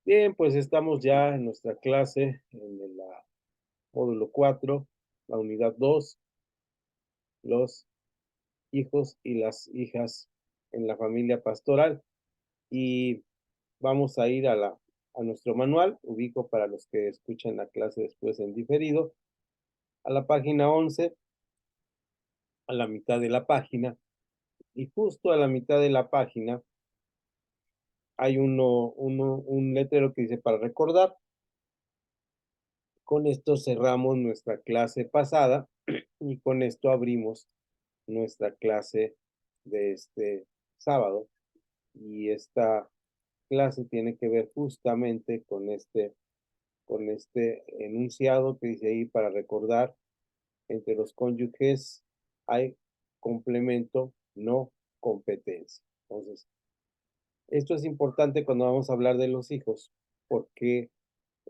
Bien, pues estamos ya en nuestra clase en el módulo 4, la unidad 2, los hijos y las hijas en la familia pastoral. Y vamos a ir a nuestro manual, ubico para los que escuchan la clase después en diferido, a la página 11, a la mitad de la página, y justo a la mitad de la página hay un letrero que dice para recordar. Con esto cerramos nuestra clase pasada y con esto abrimos nuestra clase de este sábado. Y esta clase tiene que ver justamente con este enunciado que dice ahí para recordar, entre los cónyuges hay complemento, no competencia. Entonces, esto es importante cuando vamos a hablar de los hijos, porque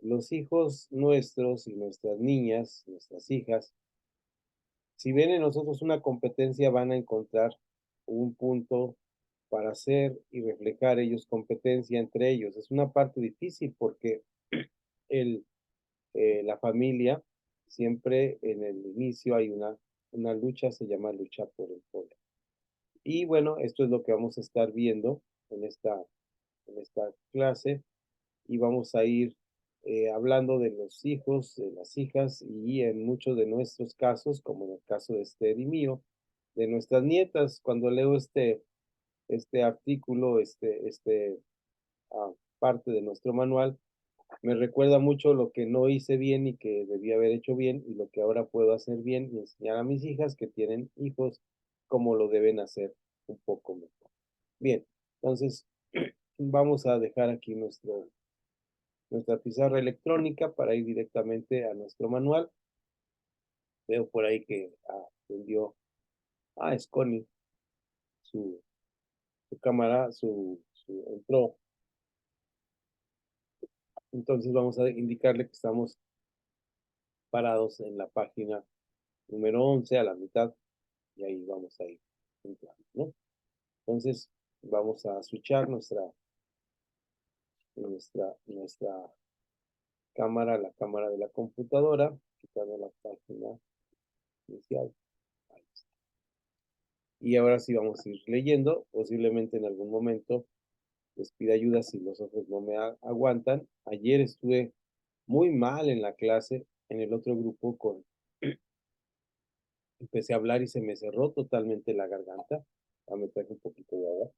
los hijos nuestros y nuestras niñas, nuestras hijas, si ven en nosotros una competencia, van a encontrar un punto para hacer y reflejar ellos competencia entre ellos. Es una parte difícil porque el, la familia, siempre en el inicio hay una lucha, se llama lucha por el poder. Y bueno, esto es lo que vamos a estar viendo en esta clase y vamos a ir hablando de los hijos, de las hijas y en muchos de nuestros casos, como en el caso de Esther y mío, de nuestras nietas. Cuando leo este artículo, parte de nuestro manual, me recuerda mucho lo que no hice bien y que debía haber hecho bien y lo que ahora puedo hacer bien y enseñar a mis hijas que tienen hijos cómo lo deben hacer un poco mejor. Bien, entonces vamos a dejar aquí nuestra pizarra electrónica para ir directamente a nuestro manual. Veo por ahí que envió es Connie, su, su cámara, entró. Entonces vamos a indicarle que estamos parados en la página número 11 a la mitad y ahí vamos a ir entrando, ¿no? Entonces vamos a switchar nuestra cámara, la cámara de la computadora, quitando la página inicial. Ahí está. Y ahora sí vamos a ir leyendo, posiblemente en algún momento les pida ayuda si los ojos no me aguantan. Ayer estuve muy mal en la clase, en el otro grupo, empecé a hablar y se me cerró totalmente la garganta. Me traje un poquito de agua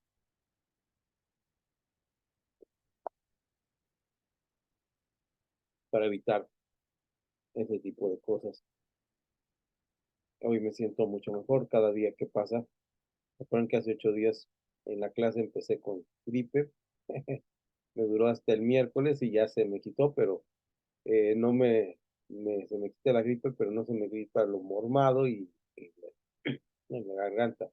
para evitar ese tipo de cosas. Hoy me siento mucho mejor cada día que pasa. Recuerden que hace 8 días en la clase empecé con gripe. Me duró hasta el miércoles y ya se me quitó, pero no se me quita la gripe, pero no se me quita lo mormado y en la garganta.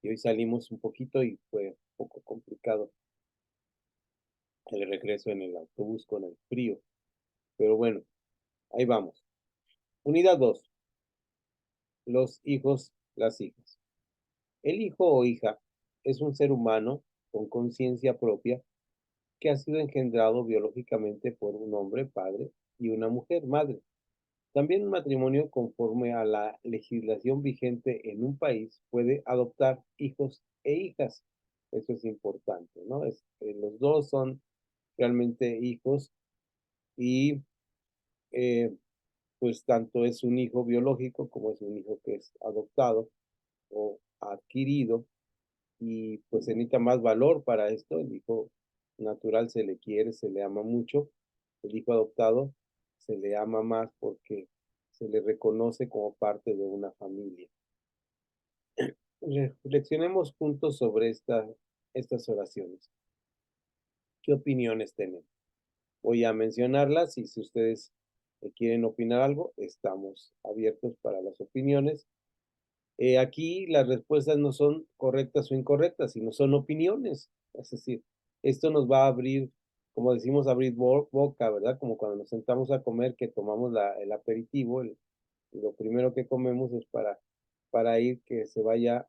Y hoy salimos un poquito y fue un poco complicado el regreso en el autobús con el frío. Pero bueno, ahí vamos. Unidad 2. Los hijos, las hijas. El hijo o hija es un ser humano con conciencia propia que ha sido engendrado biológicamente por un hombre, padre, y una mujer, madre. También un matrimonio conforme a la legislación vigente en un país puede adoptar hijos e hijas. Eso es importante, ¿no? Los dos son realmente hijos y eh, pues tanto es un hijo biológico como es un hijo que es adoptado o adquirido y pues se necesita más valor para esto. El hijo natural se le quiere, se le ama mucho. El hijo adoptado se le ama más porque se le reconoce como parte de una familia. Reflexionemos juntos sobre estas oraciones. ¿Qué opiniones tenemos? Voy a mencionarlas y si ustedes quieren opinar algo, estamos abiertos para las opiniones. Aquí las respuestas no son correctas o incorrectas, sino son opiniones. Es decir, esto nos va a abrir, como decimos, abrir boca, ¿verdad? Como cuando nos sentamos a comer, que tomamos el aperitivo, lo primero que comemos es para ir que se vaya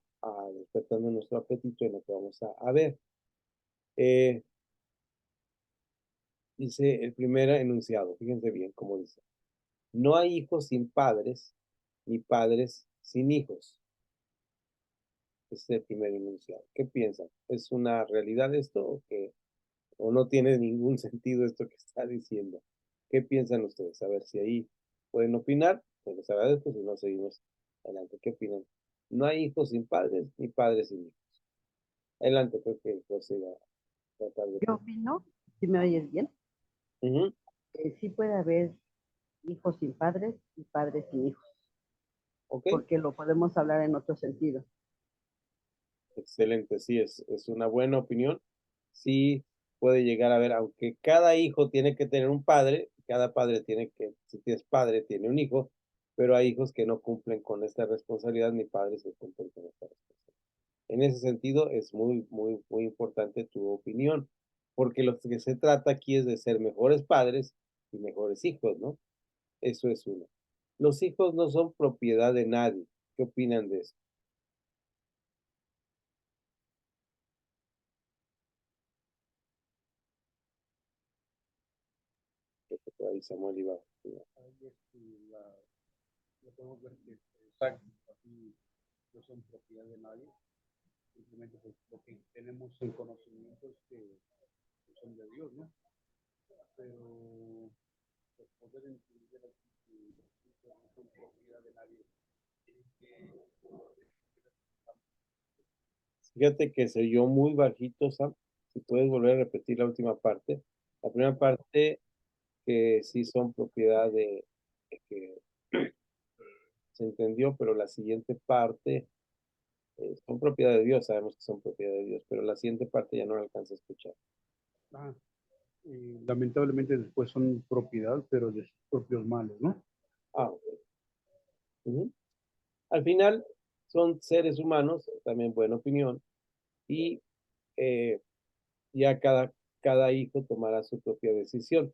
despertando nuestro apetito en lo que vamos a ver. Eh, Dice el primer enunciado, fíjense bien cómo dice. No hay hijos sin padres, ni padres sin hijos. Ese es el primer enunciado. ¿Qué piensan? ¿Es una realidad esto o no tiene ningún sentido esto que está diciendo? ¿Qué piensan ustedes? A ver si ahí pueden opinar. Pues les agradezco, si no seguimos adelante. ¿Qué opinan? No hay hijos sin padres, ni padres sin hijos. Adelante, creo que José va a tratar de... Yo opino, si me oyes bien, Ujú. sí puede haber hijos sin padres y padres sin hijos, Ok, porque lo podemos hablar en otro sentido. excelente, sí, es una buena opinión. Sí puede llegar a ver, aunque cada hijo tiene que tener un padre, cada padre tiene que, si es padre, tiene un hijo, pero hay hijos que no cumplen con esta responsabilidad, ni padres que cumplen con esta responsabilidad. En ese sentido, es muy, muy, muy importante tu opinión, porque lo que se trata aquí es de ser mejores padres y mejores hijos, ¿no? Eso es uno. Los hijos no son propiedad de nadie. ¿Qué opinan de eso? Creo que por ahí Samuel iba. Ahí lo podemos ver que exacto, así no son propiedad de nadie, simplemente pues, lo que tenemos en conocimiento es que son de Dios, ¿no? Pero pues, poder entender aquí que no son propiedad de nadie, que Fíjate que se oyó muy bajito, Sam. Si puedes volver a repetir la última parte. La primera parte, que sí son propiedad de que se entendió, pero la siguiente parte son propiedad de Dios, sabemos que son propiedad de Dios, pero la siguiente parte ya no la alcanza a escuchar. ah, lamentablemente después son propiedad, pero de sus propios malos, ¿no? Ah, ok. Ujú. Al final son seres humanos, también buena opinión, y eh, ya cada hijo tomará su propia decisión.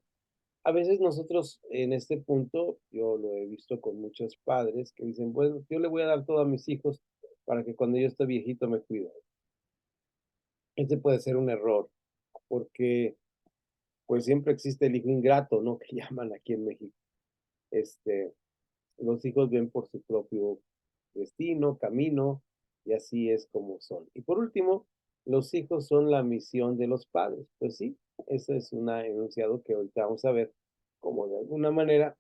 A veces nosotros en este punto, yo lo he visto con muchos padres que dicen, bueno, yo le voy a dar todo a mis hijos para que cuando yo esté viejito me cuiden. Este puede ser un error, porque pues siempre existe el hijo ingrato, ¿no? Que llaman aquí en México. Este, los hijos ven por su propio destino, camino, y así es como son. Y por último, los hijos son la misión de los padres. Pues sí, ese es un enunciado que ahorita vamos a ver cómo de alguna manera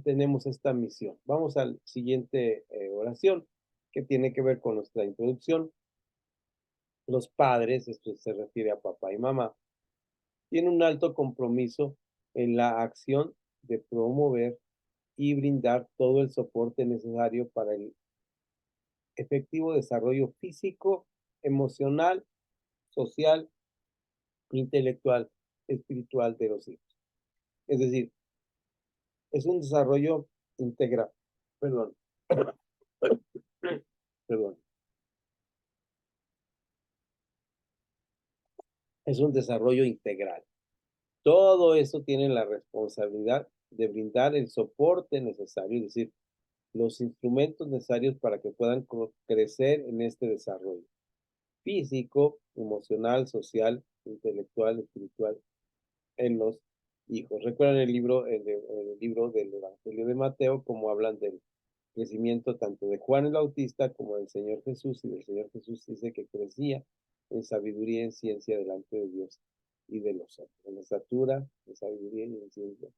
tenemos esta misión. Vamos al siguiente oración que tiene que ver con nuestra introducción. Los padres, esto se refiere a papá y mamá, tienen un alto compromiso en la acción de promover y brindar todo el soporte necesario para el efectivo desarrollo físico, emocional, social, intelectual, espiritual de los hijos. Es decir, es un desarrollo integral, perdón, perdón, es un desarrollo integral. Todo eso tiene la responsabilidad de brindar el soporte necesario, es decir, los instrumentos necesarios para que puedan crecer en este desarrollo físico, emocional, social, intelectual, espiritual en los hijos. Recuerdan el libro del Evangelio de Mateo, como hablan del crecimiento tanto de Juan el Bautista como del Señor Jesús, y del Señor Jesús dice que crecía en sabiduría y en ciencia delante de Dios y de los hombres, en estatura, en sabiduría y en ciencia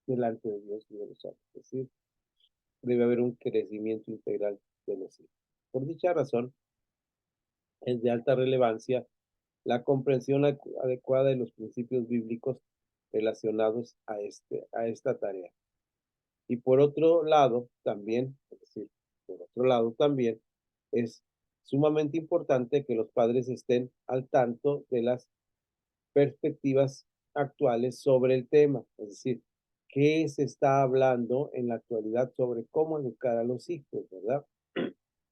delante de Dios y de los hombres. Es decir, debe haber un crecimiento integral de los hijos. Por dicha razón, es de alta relevancia la comprensión adecuada de los principios bíblicos relacionados a esta tarea. Y por otro lado, también, es decir, por otro lado también, es sumamente importante que los padres estén al tanto de las perspectivas actuales sobre el tema, es decir, qué se está hablando en la actualidad sobre cómo educar a los hijos, ¿verdad?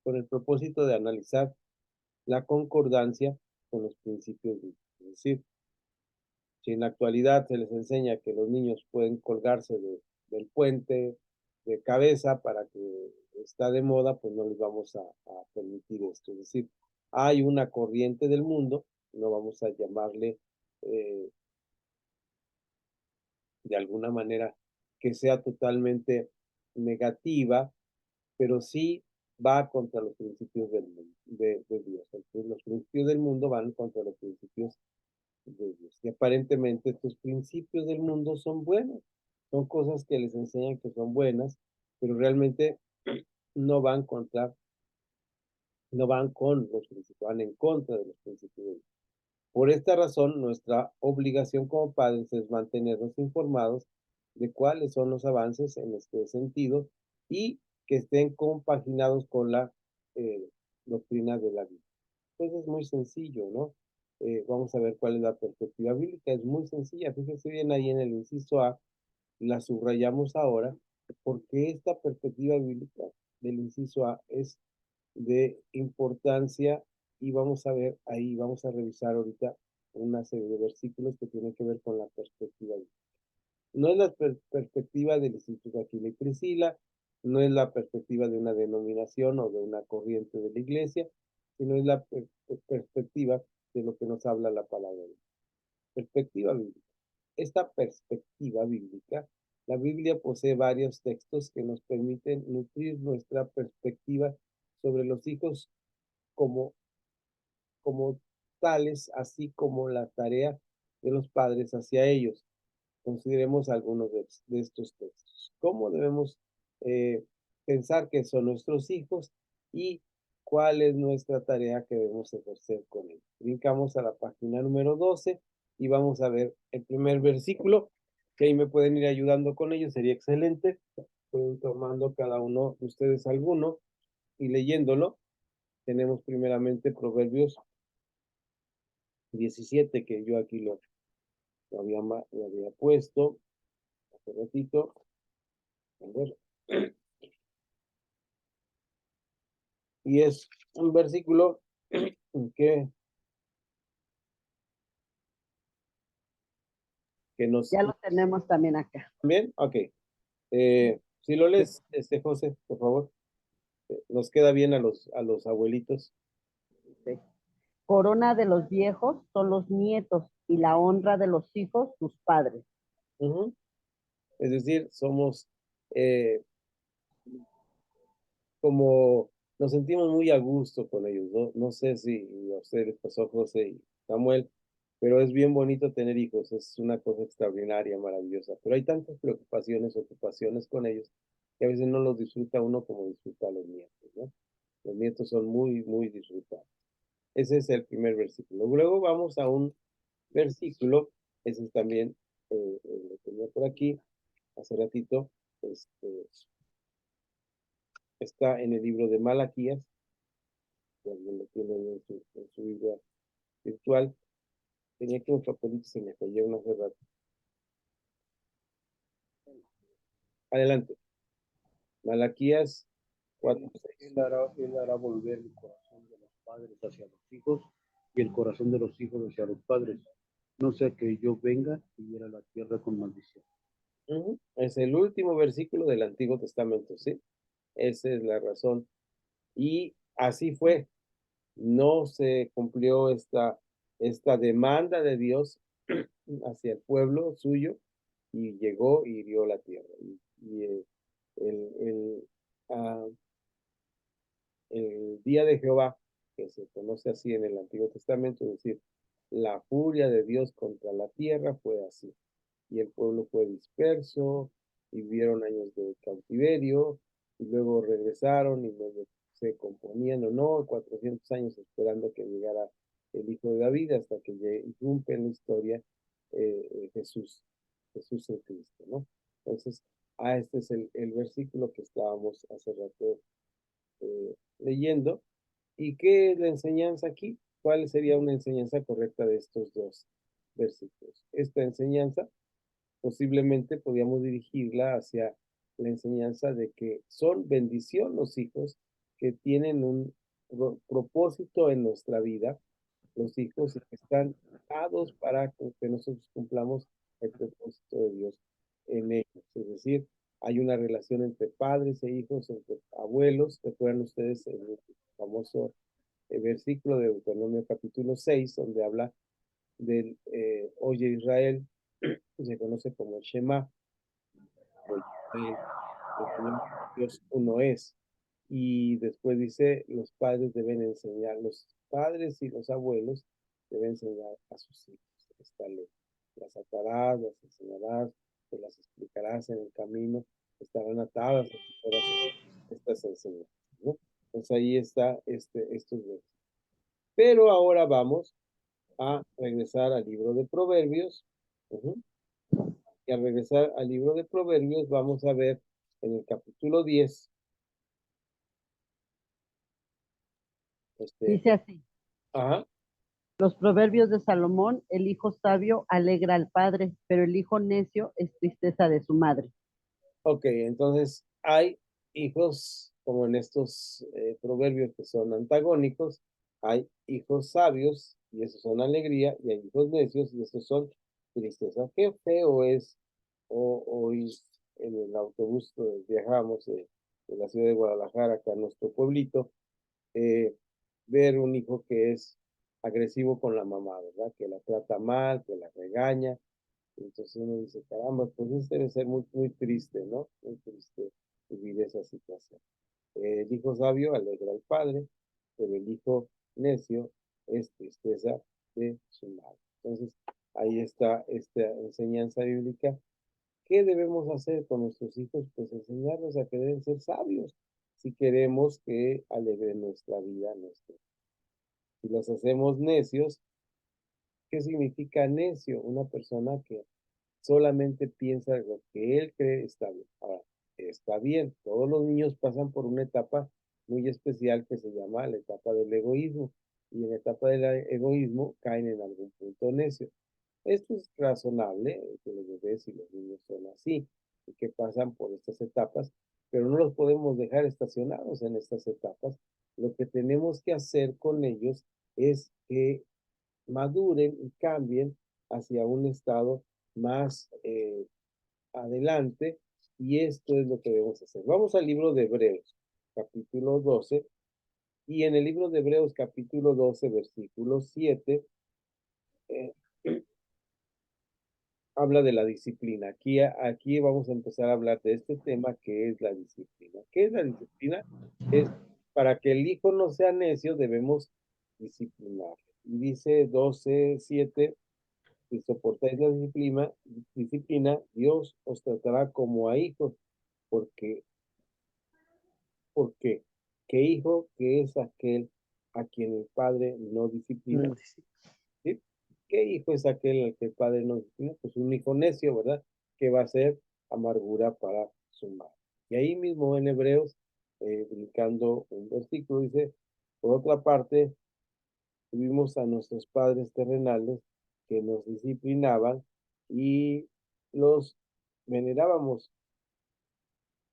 Con el propósito de analizar la concordancia con los principios bíblicos. Es decir, si en la actualidad se les enseña que los niños pueden colgarse del puente de cabeza para que está de moda, pues no les vamos a permitir esto. Es decir, hay una corriente del mundo, no vamos a llamarle de alguna manera que sea totalmente negativa, pero sí va contra los principios del mundo, de Dios. Entonces, los principios del mundo van contra los principios de Dios. Y aparentemente estos principios del mundo son buenos, son cosas que les enseñan que son buenas, pero realmente no van contra, no van con los principios, van en contra de los principios de Dios. Por esta razón, nuestra obligación como padres es mantenernos informados de cuáles son los avances en este sentido y que estén compaginados con la eh, doctrina de la Biblia. Pues es muy sencillo, ¿no? Vamos a ver cuál es la perspectiva bíblica. Es muy sencilla. Fíjense bien ahí en el inciso A, la subrayamos ahora, porque esta perspectiva bíblica del inciso A es de importancia y vamos a ver ahí, vamos a revisar ahorita una serie de versículos que tienen que ver con la perspectiva bíblica. No es la perspectiva del Instituto Aquila y Priscila, no es la perspectiva de una denominación o de una corriente de la iglesia, sino es la perspectiva de lo que nos habla la palabra de Dios. Perspectiva bíblica. Esta perspectiva bíblica, la Biblia posee varios textos que nos permiten nutrir nuestra perspectiva sobre los hijos como, como tales, así como la tarea de los padres hacia ellos. Consideremos algunos de estos textos. ¿Cómo debemos pensar que son nuestros hijos y cuál es nuestra tarea que debemos ejercer con ellos? Brincamos a la página número 12 y vamos a ver el primer versículo, que ahí me pueden ir ayudando con ello, sería excelente. Pueden tomando cada uno de ustedes alguno y leyéndolo. Tenemos primeramente Proverbios 17, que yo aquí lo había puesto hace ratito. A ver. Y es un versículo que, que nos... Ya lo tenemos también acá. ¿Bien? Ok. Si lo lees, José, por favor. Nos queda bien a los abuelitos. Sí. Corona de los viejos son los nietos y la honra de los hijos sus padres. Ujú. Es decir, somos eh, como nos sentimos muy a gusto con ellos, ¿no? No sé si a ustedes les pasó, José y Samuel, pero es bien bonito tener hijos, es una cosa extraordinaria, maravillosa, pero hay tantas preocupaciones, ocupaciones con ellos, que a veces no los disfruta uno como disfruta a los nietos, ¿no? Los nietos son muy, muy disfrutados. Ese es el primer versículo. Luego vamos a un versículo, ese es también, lo tenía por aquí, hace ratito, este, está en el libro de Malaquías, si alguien lo tiene en su Biblia virtual. Tenía aquí un papelito, se me cayó una hace rato. Adelante. Malaquías 4. Él hará volver el corazón de los padres hacia los hijos y el corazón de los hijos hacia los padres. No sea que yo venga y hiera la tierra con maldición. Es el último versículo del Antiguo Testamento, ¿sí? Esa es la razón. Y así fue. No se cumplió esta demanda de Dios hacia el pueblo suyo y llegó y hirió la tierra. Y el, el, ah, el día de Jehová, que se conoce así en el Antiguo Testamento, es decir, la furia de Dios contra la tierra fue así. Y el pueblo fue disperso, y vivieron años de cautiverio, y luego regresaron y luego se componían o no, 400 años esperando que llegara el Hijo de David, hasta que irrumpe en la historia Jesús, Jesús en Cristo, ¿no? Entonces, este es el versículo que estábamos hace rato leyendo. ¿Y qué es la enseñanza aquí? ¿Cuál sería una enseñanza correcta de estos dos versículos? Esta enseñanza posiblemente podíamos dirigirla hacia la enseñanza de que son bendición los hijos que tienen un propósito en nuestra vida, los hijos que están dados para que nosotros cumplamos el propósito de Dios en ellos. Es decir, hay una relación entre padres e hijos, entre abuelos. Recuerdan ustedes el famoso versículo de Deuteronomio capítulo 6, donde habla del, oye Israel, y se conoce como el Shema, o el Israel, el Señor Dios uno es. Y después dice, los padres deben enseñar, los padres y los abuelos deben enseñar a sus hijos esta ley. Las atarás, las enseñarás, te las explicarás en el camino, estarán atadas a tu corazón estas enseñanzas, ¿no? Entonces ahí está estos versos. Pero ahora vamos a regresar al libro de Proverbios. Y al regresar al libro de Proverbios vamos a ver en el capítulo 10, Dice así, ajá, los proverbios de Salomón, el hijo sabio alegra al padre, pero el hijo necio es tristeza de su madre. ok, entonces hay hijos, como en estos proverbios que son antagónicos, hay hijos sabios, y esos son alegría, y hay hijos necios, y esos son tristeza. Qué feo es hoy en el autobús que viajamos de la ciudad de Guadalajara acá a nuestro pueblito, ver un hijo que es agresivo con la mamá, ¿verdad? Que la trata mal, que la regaña. Entonces uno dice, caramba, pues eso debe ser muy, muy triste, ¿no? Muy triste vivir esa situación. El hijo sabio alegra al padre, pero el hijo necio es tristeza de su madre. Entonces, ahí está esta enseñanza bíblica. ¿Qué debemos hacer con nuestros hijos? Pues enseñarlos a que deben ser sabios si queremos que alegre nuestra vida, nuestra. Si los hacemos necios, ¿qué significa necio? Una persona que solamente piensa lo que él cree está bien. Ahora, está bien, todos los niños pasan por una etapa muy especial que se llama la etapa del egoísmo. Y en la etapa del egoísmo caen en algún punto necio. Esto es razonable, que los bebés y los niños son así, y que pasan por estas etapas, pero no los podemos dejar estacionados en estas etapas. Lo que tenemos que hacer con ellos es que maduren y cambien hacia un estado más adelante, y esto es lo que debemos hacer. Vamos al libro de Hebreos, capítulo 12, y en el libro de Hebreos, capítulo 12, versículo 7, eh, habla de la disciplina. Aquí vamos a empezar a hablar de este tema que es la disciplina. ¿Qué es la disciplina? Es para que el hijo no sea necio, debemos disciplinar. Y dice 12:7, si soportáis la disciplina, Dios os tratará como a hijos, porque, porque, ¿qué hijo que es aquel a quien el padre no disciplina? ¿Sí? ¿Qué hijo es aquel al que el padre no disciplina? Pues un hijo necio, ¿verdad? Que va a ser amargura para su madre. Y ahí mismo en Hebreos, brincando un versículo, dice, por otra parte, tuvimos a nuestros padres terrenales que nos disciplinaban y los venerábamos.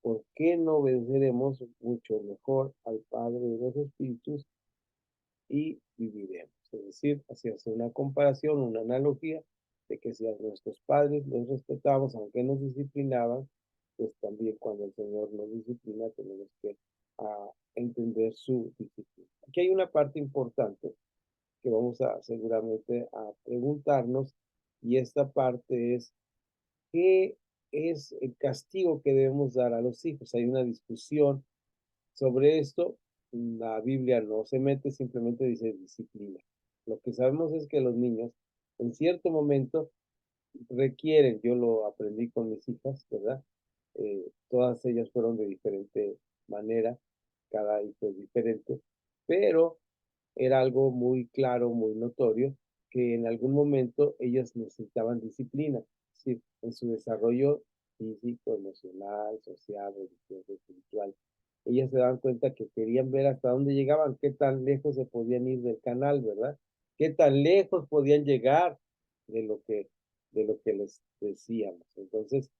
¿Por qué no obedeceremos mucho mejor al Padre de los Espíritus y viviremos? Es decir, hacerse una comparación, una analogía de que si a nuestros padres los respetamos, aunque nos disciplinaban, pues también cuando el Señor nos disciplina tenemos que entender su disciplina. Aquí hay una parte importante que vamos a seguramente a preguntarnos, y esta parte es, ¿qué es el castigo que debemos dar a los hijos? Hay una discusión sobre esto. La Biblia no se mete, simplemente dice disciplina. Lo que sabemos es que los niños en cierto momento requieren, yo lo aprendí con mis hijas, ¿verdad? Todas ellas fueron de diferente manera, cada hijo es diferente, pero era algo muy claro, muy notorio, que en algún momento ellas necesitaban disciplina, es decir, en su desarrollo físico, emocional, social, religioso, espiritual. Ellas se daban cuenta que querían ver hasta dónde llegaban, qué tan lejos se podían ir del canal, ¿verdad? Qué tan lejos podían llegar de lo que les decíamos. Entonces,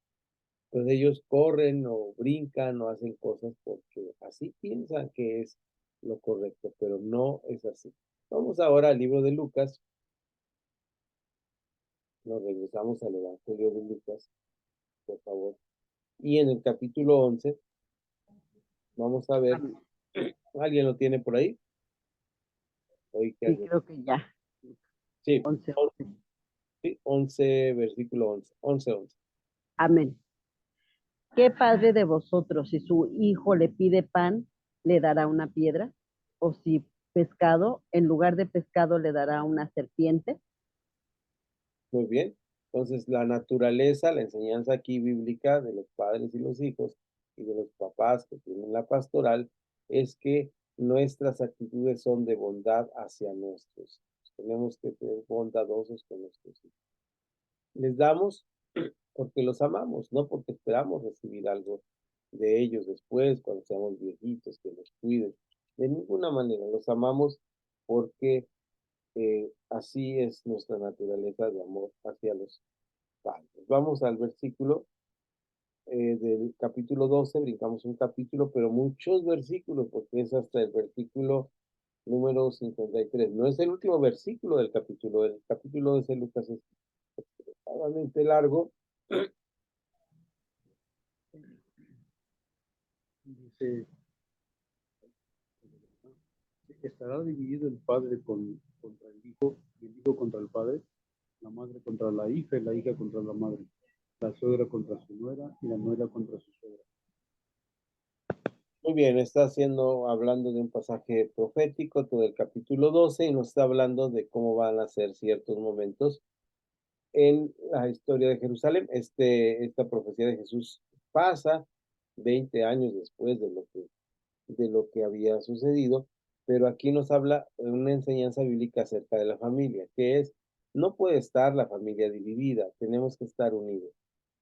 pues ellos corren o brincan o hacen cosas porque así piensan que es lo correcto, pero no es así. Vamos ahora al libro de Lucas, nos regresamos al Evangelio de Lucas, por favor. Y en el capítulo 11, vamos a ver, ¿alguien lo tiene por ahí? Oí que Sí, alguien. creo que ya. Sí, 11. sí, 11, versículo 11, 11. Amén. ¿Qué padre de vosotros, si su hijo le pide pan, le dará una piedra? ¿O si pescado, en lugar de pescado, le dará una serpiente? Muy bien. Entonces, la naturaleza, la enseñanza aquí bíblica de los padres y los hijos y de los papás que tienen la pastoral es que nuestras actitudes son de bondad hacia nuestros hijos. Tenemos que ser bondadosos con nuestros hijos. Les damos porque los amamos, no porque esperamos recibir algo de ellos después, cuando seamos viejitos, que nos cuiden. De ninguna manera, los amamos porque así es nuestra naturaleza de amor hacia los padres. Vamos al versículo del capítulo 12, brincamos un capítulo, pero muchos versículos, porque es hasta el versículo número 53. No es el último versículo del capítulo, el capítulo de Lucas es extremadamente largo. Dice, estará dividido el padre contra el hijo, y el hijo contra el padre, la madre contra la hija y la hija contra la madre, la suegra contra su nuera y la nuera contra su suegra. Muy bien, está hablando de un pasaje profético, todo el capítulo 12, y nos está hablando de cómo van a ser ciertos momentos en la historia de Jerusalén. Esta profecía de Jesús pasa 20 años después de lo que había sucedido, pero aquí nos habla una enseñanza bíblica acerca de la familia, que es, no puede estar la familia dividida, tenemos que estar unidos.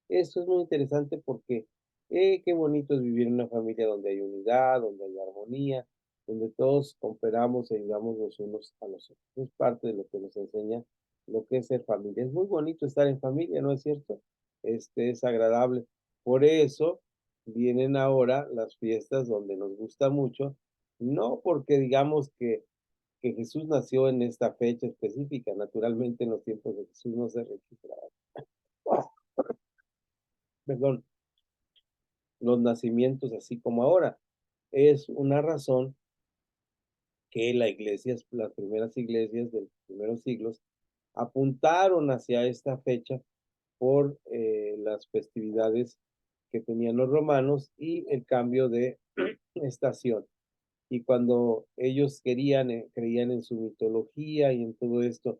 Esto es muy interesante porque qué bonito es vivir en una familia donde hay unidad, donde hay armonía, donde todos cooperamos y ayudamos los unos a los otros. Es parte de lo que nos enseña lo que es ser familia. Es muy bonito estar en familia, ¿no es cierto? Es agradable. Por eso vienen ahora las fiestas donde nos gusta mucho, no porque digamos que Jesús nació en esta fecha específica, naturalmente en los tiempos de Jesús no se registraba. Perdón, los nacimientos así como ahora. Es una razón que las primeras iglesias de los primeros siglos apuntaron hacia esta fecha por las festividades que tenían los romanos y el cambio de estación. Y cuando ellos creían en su mitología y en todo esto,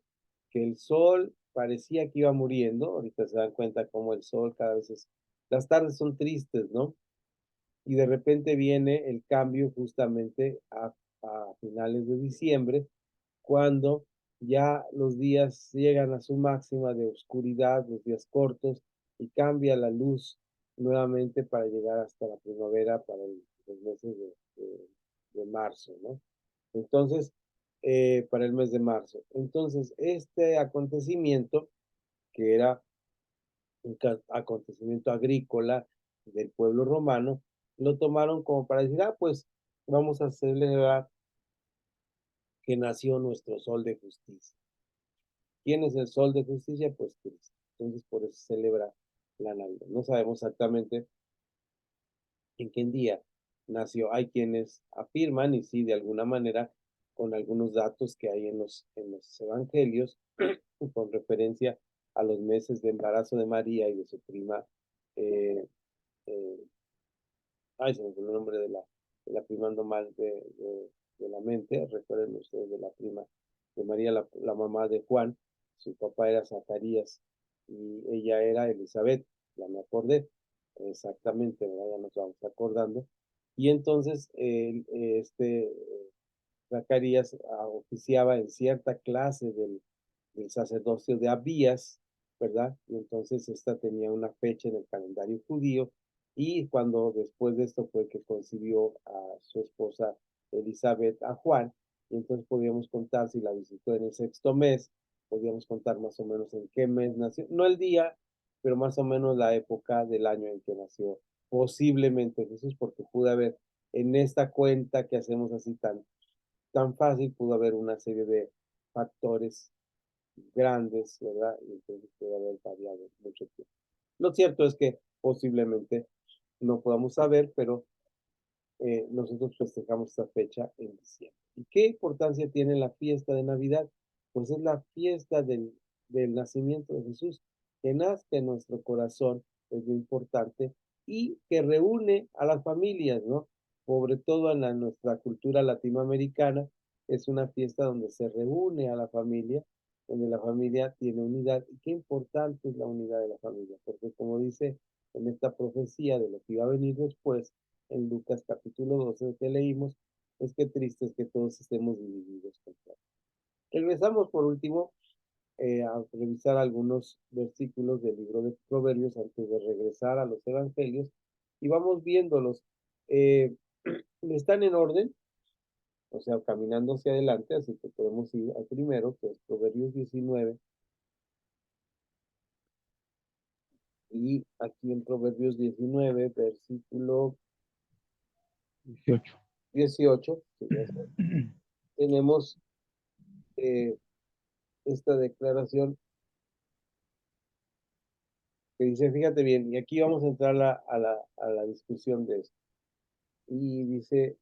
que el sol parecía que iba muriendo, ahorita se dan cuenta cómo el sol cada vez las tardes son tristes, ¿no? Y de repente viene el cambio justamente a finales de diciembre, cuando ya los días llegan a su máxima de oscuridad, los días cortos, y cambia la luz nuevamente para llegar hasta la primavera, para los meses de marzo, ¿no? Entonces, para el mes de marzo. Entonces, este acontecimiento, que era un acontecimiento agrícola del pueblo romano, lo tomaron como para decir, pues vamos a celebrar que nació nuestro sol de justicia. ¿Quién es el sol de justicia? Pues Cristo. Entonces por eso se celebra la Navidad. No sabemos exactamente en qué día nació. Hay quienes afirman, y sí, de alguna manera, con algunos datos que hay en los evangelios, con referencia a los meses de embarazo de María y de su prima eh, eh, se me fue el nombre de la prima, ando mal de la mente, recuerden ustedes de la prima de María, la mamá de Juan, su papá era Zacarías y ella era Elizabeth, ya me acordé, exactamente, ¿verdad? Ya nos vamos acordando. Y entonces Zacarías oficiaba en cierta clase del sacerdocio de Abías, ¿verdad? Y entonces esta tenía una fecha en el calendario judío y cuando después de esto fue que concibió a su esposa Elizabeth a Juan, y entonces podíamos contar si la visitó en el sexto mes, podíamos contar más o menos en qué mes nació, no el día, pero más o menos la época del año en que nació posiblemente Jesús, porque pudo haber en esta cuenta que hacemos así tan fácil, pudo haber una serie de factores grandes, ¿verdad? Y entonces puede haber variado mucho tiempo. Lo cierto es que posiblemente no podamos saber, pero nosotros festejamos esta fecha en diciembre. ¿Y qué importancia tiene la fiesta de Navidad? Pues es la fiesta del nacimiento de Jesús, que nazca en nuestro corazón, es lo importante, y que reúne a las familias, ¿no? Sobre todo en nuestra cultura latinoamericana, es una fiesta donde se reúne a la familia, donde la familia tiene unidad. Y qué importante es la unidad de la familia, porque como dice en esta profecía de lo que iba a venir después, en Lucas capítulo 12 que leímos, pues qué triste es que todos estemos divididos. Regresamos por último a revisar algunos versículos del libro de Proverbios antes de regresar a los evangelios y vamos viéndolos. Están en orden, o sea, caminando hacia adelante, así que podemos ir al primero, que es Proverbios 19. Y aquí en Proverbios 19, versículo 18. 18, tenemos esta declaración que dice, fíjate bien, y aquí vamos a entrar a la discusión de esto. Y dice,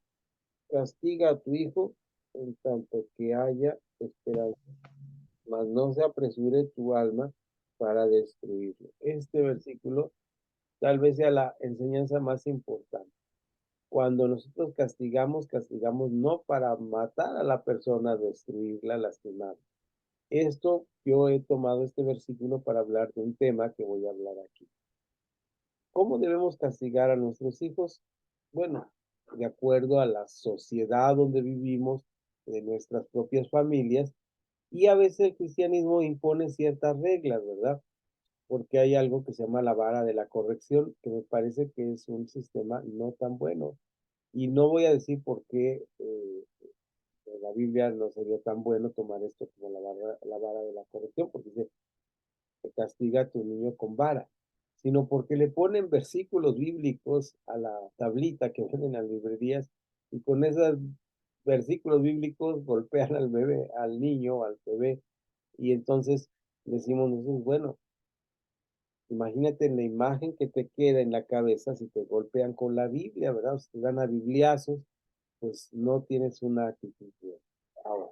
castiga a tu hijo en tanto que haya esperanza, mas no se apresure tu alma para destruirlo. Este versículo tal vez sea la enseñanza más importante. Cuando nosotros castigamos, castigamos no para matar a la persona, destruirla, lastimarla. Esto, yo he tomado este versículo para hablar de un tema que voy a hablar aquí. ¿Cómo debemos castigar a nuestros hijos? Bueno, de acuerdo a la sociedad donde vivimos, de nuestras propias familias, y a veces el cristianismo impone ciertas reglas, ¿verdad? Porque hay algo que se llama la vara de la corrección, que me parece que es un sistema no tan bueno. Y no voy a decir por qué en la Biblia no sería tan bueno tomar esto como la vara de la corrección, porque dice, que castiga a tu niño con vara, sino porque le ponen versículos bíblicos a la tablita que venden en las librerías y con esos versículos bíblicos golpean al bebé, al niño, al bebé, y entonces decimos nosotros, bueno, imagínate la imagen que te queda en la cabeza si te golpean con la Biblia, ¿verdad? Si te dan a bibliazos, pues no tienes una actitud buena. Ahora,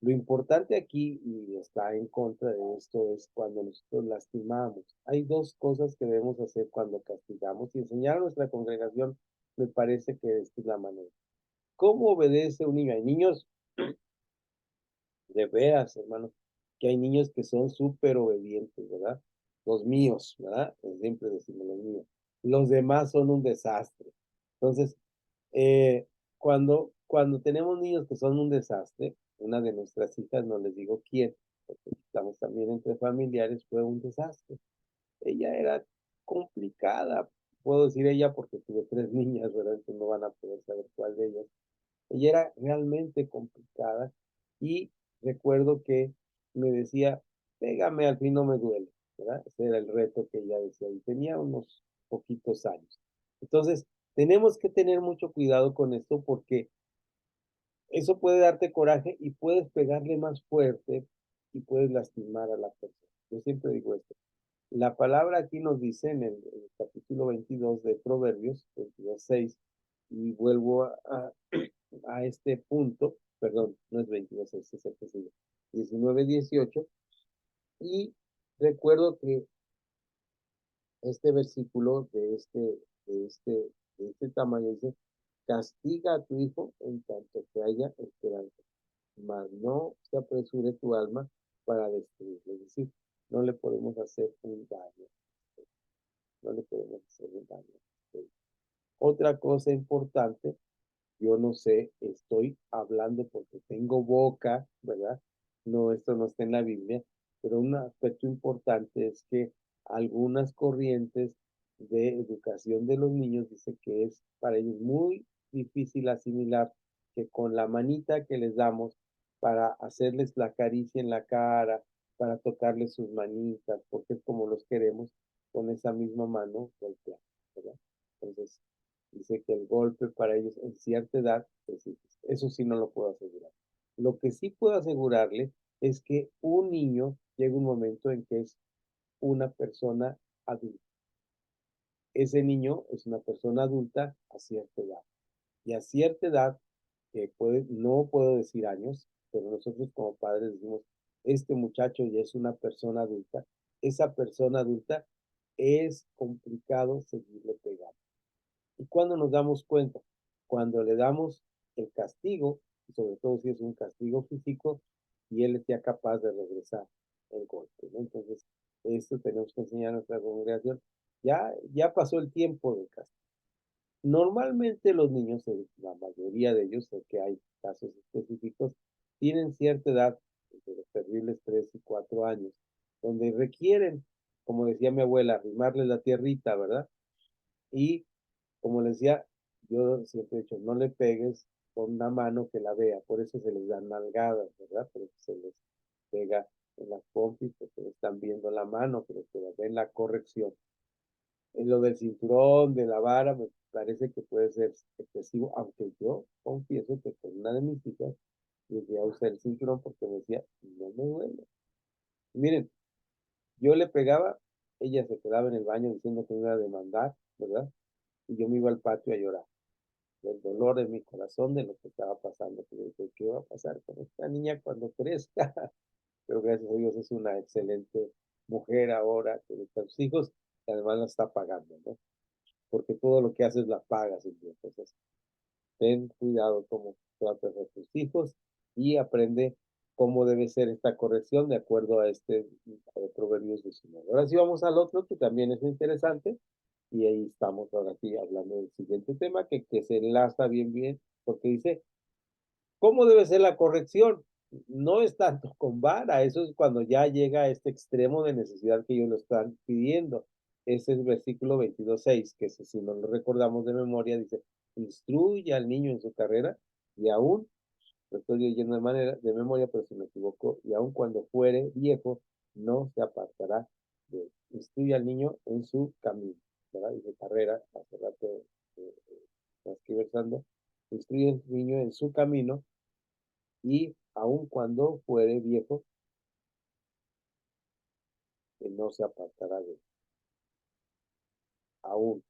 lo importante aquí, y está en contra de esto, es cuando nosotros lastimamos. Hay dos cosas que debemos hacer cuando castigamos y enseñar a nuestra congregación, me parece que esta es la manera. ¿Cómo obedece un niño? Hay niños, de veras, hermanos, que hay niños que son súper obedientes, ¿verdad? Los míos, ¿verdad? Siempre decimos los míos. Los demás son un desastre. Entonces, cuando tenemos niños que son un desastre, una de nuestras hijas, no les digo quién, porque estamos también entre familiares, fue un desastre. Ella era complicada, puedo decir ella porque tuve 3 niñas, ¿verdad? Entonces no van a poder saber cuál de ellas. Ella era realmente complicada y recuerdo que me decía, pégame, al fin no me duele, ¿verdad? Ese era el reto que ella decía y tenía unos poquitos años. Entonces, tenemos que tener mucho cuidado con esto porque eso puede darte coraje y puedes pegarle más fuerte y puedes lastimar a la persona. Yo siempre digo esto. La palabra aquí nos dice en el capítulo 22 de Proverbios, 22:6, y vuelvo a este punto, perdón, no es 22:6, es el que sigue, 19:18, y recuerdo que este versículo de este tamaño dice, castiga a tu hijo en tanto que haya esperanza, mas no se apresure tu alma para destruirlo. Es decir, no le podemos hacer un daño, no le podemos hacer un daño. Otra cosa importante, yo no sé, estoy hablando porque tengo boca, ¿verdad? No, esto no está en la Biblia, pero un aspecto importante es que algunas corrientes de educación de los niños dice que es para ellos muy difícil asimilar que con la manita que les damos para hacerles la caricia en la cara, para tocarles sus manitas, porque es como los queremos, con esa misma mano golpear, ¿verdad? Entonces, dice que el golpe para ellos en cierta edad es difícil. Eso sí no lo puedo asegurar. Lo que sí puedo asegurarle es que un niño llega un momento en que es una persona adulta. Ese niño es una persona adulta a cierta edad. Y a cierta edad, que no puedo decir años, pero nosotros como padres decimos este muchacho ya es una persona adulta, esa persona adulta es complicado seguirle pegando. ¿Y cuando nos damos cuenta? Cuando le damos el castigo, sobre todo si es un castigo físico, y él sea capaz de regresar el golpe, ¿no? Entonces, esto tenemos que enseñar a nuestra congregación. Ya pasó el tiempo del castigo. Normalmente los niños, la mayoría de ellos, sé que hay casos específicos, tienen cierta edad, entre los terribles 3 y 4 años, donde requieren, como decía mi abuela, arrimarles la tierrita, ¿verdad? Y como les decía, yo siempre he dicho, no le pegues con una mano que la vea, por eso se les dan nalgadas, ¿verdad? Por eso se les pega en las pompis, porque están viendo la mano, pero que ven la corrección. En lo del cinturón, de la vara, me parece que puede ser excesivo, aunque yo confieso que con una de mis hijas llegué a usar el cinturón porque me decía, no me duele. Y miren, yo le pegaba, ella se quedaba en el baño diciendo que me iba a demandar, ¿verdad? Y yo me iba al patio a llorar del dolor de mi corazón de lo que estaba pasando. Que dije, ¿qué va a pasar con esta niña cuando crezca? Pero gracias a Dios es una excelente mujer ahora, que está sus hijos, y además la está pagando, ¿no? Porque todo lo que haces la pagas. Entonces, ten cuidado cómo tratas a tus hijos y aprende cómo debe ser esta corrección de acuerdo a Proverbios 19. Ahora sí vamos al otro que también es interesante y ahí estamos ahora sí hablando del siguiente tema que se enlaza bien, porque dice, ¿cómo debe ser la corrección? No es tanto con vara, eso es cuando ya llega a este extremo de necesidad que ellos lo están pidiendo. Ese es el versículo 22:6, que si no lo recordamos de memoria, dice, instruye al niño en su carrera y aún, lo estoy leyendo de memoria, pero si me equivoco, y aún cuando fuere viejo, no se apartará de él. Instruye al niño en su camino, ¿verdad? Dice carrera, hace rato, estoy versando, instruye al niño en su camino y aun cuando fuere viejo, que no se apartará de él. Aun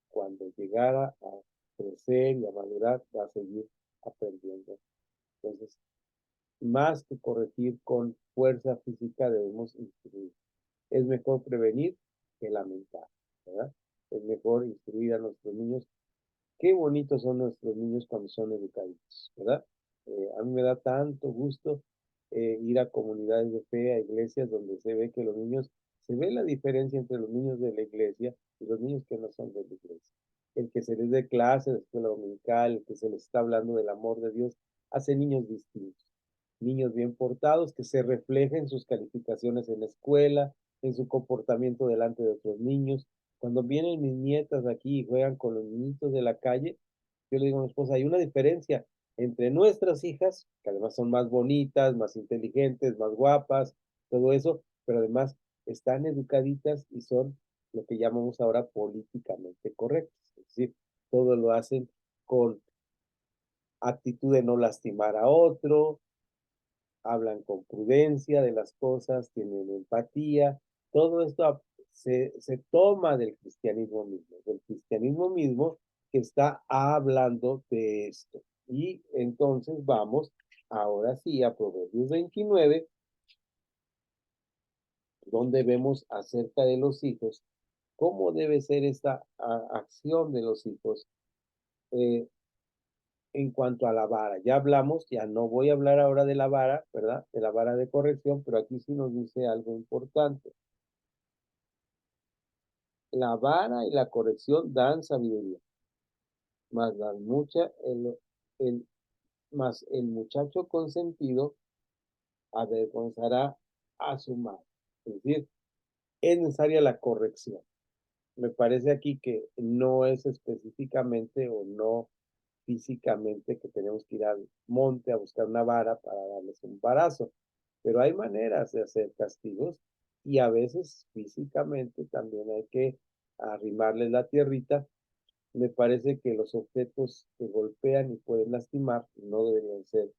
cuando llegara a crecer y a madurar, va a seguir aprendiendo. Entonces, más que corregir con fuerza física, debemos instruir. Es mejor prevenir que lamentar, ¿verdad? Es mejor instruir a nuestros niños. Qué bonitos son nuestros niños cuando son educados, ¿verdad? A mí me da tanto gusto ir a comunidades de fe, a iglesias donde se ve que los niños, se ve la diferencia entre los niños de la iglesia y los niños que no son de la iglesia. El que se les dé clase de escuela dominical, el que se les está hablando del amor de Dios, hace niños distintos. Niños bien portados que se reflejen en sus calificaciones en la escuela, en su comportamiento delante de otros niños. Cuando vienen mis nietas aquí y juegan con los niñitos de la calle, yo le digo a mi esposa, hay una diferencia entre nuestras hijas, que además son más bonitas, más inteligentes, más guapas, todo eso, pero además están educaditas y son lo que llamamos ahora políticamente correctas. Es decir, todo lo hacen con actitud de no lastimar a otro, hablan con prudencia de las cosas, tienen empatía, todo esto se toma del cristianismo mismo que está hablando de esto. Y entonces vamos ahora sí a Proverbios 29, donde vemos acerca de los hijos, cómo debe ser esta acción de los hijos. En cuanto a la vara, ya hablamos, ya no voy a hablar ahora de la vara, ¿verdad? De la vara de corrección, pero aquí sí nos dice algo importante. La vara y la corrección dan sabiduría, más el, más el muchacho consentido avergonzará a su madre. Es decir, es necesaria la corrección. Me parece aquí que no es específicamente o no físicamente que tenemos que ir al monte a buscar una vara para darles un varazo, pero hay maneras de hacer castigos y a veces físicamente también hay que arrimarles la tierrita. Me parece que los objetos que golpean y pueden lastimar no deberían ser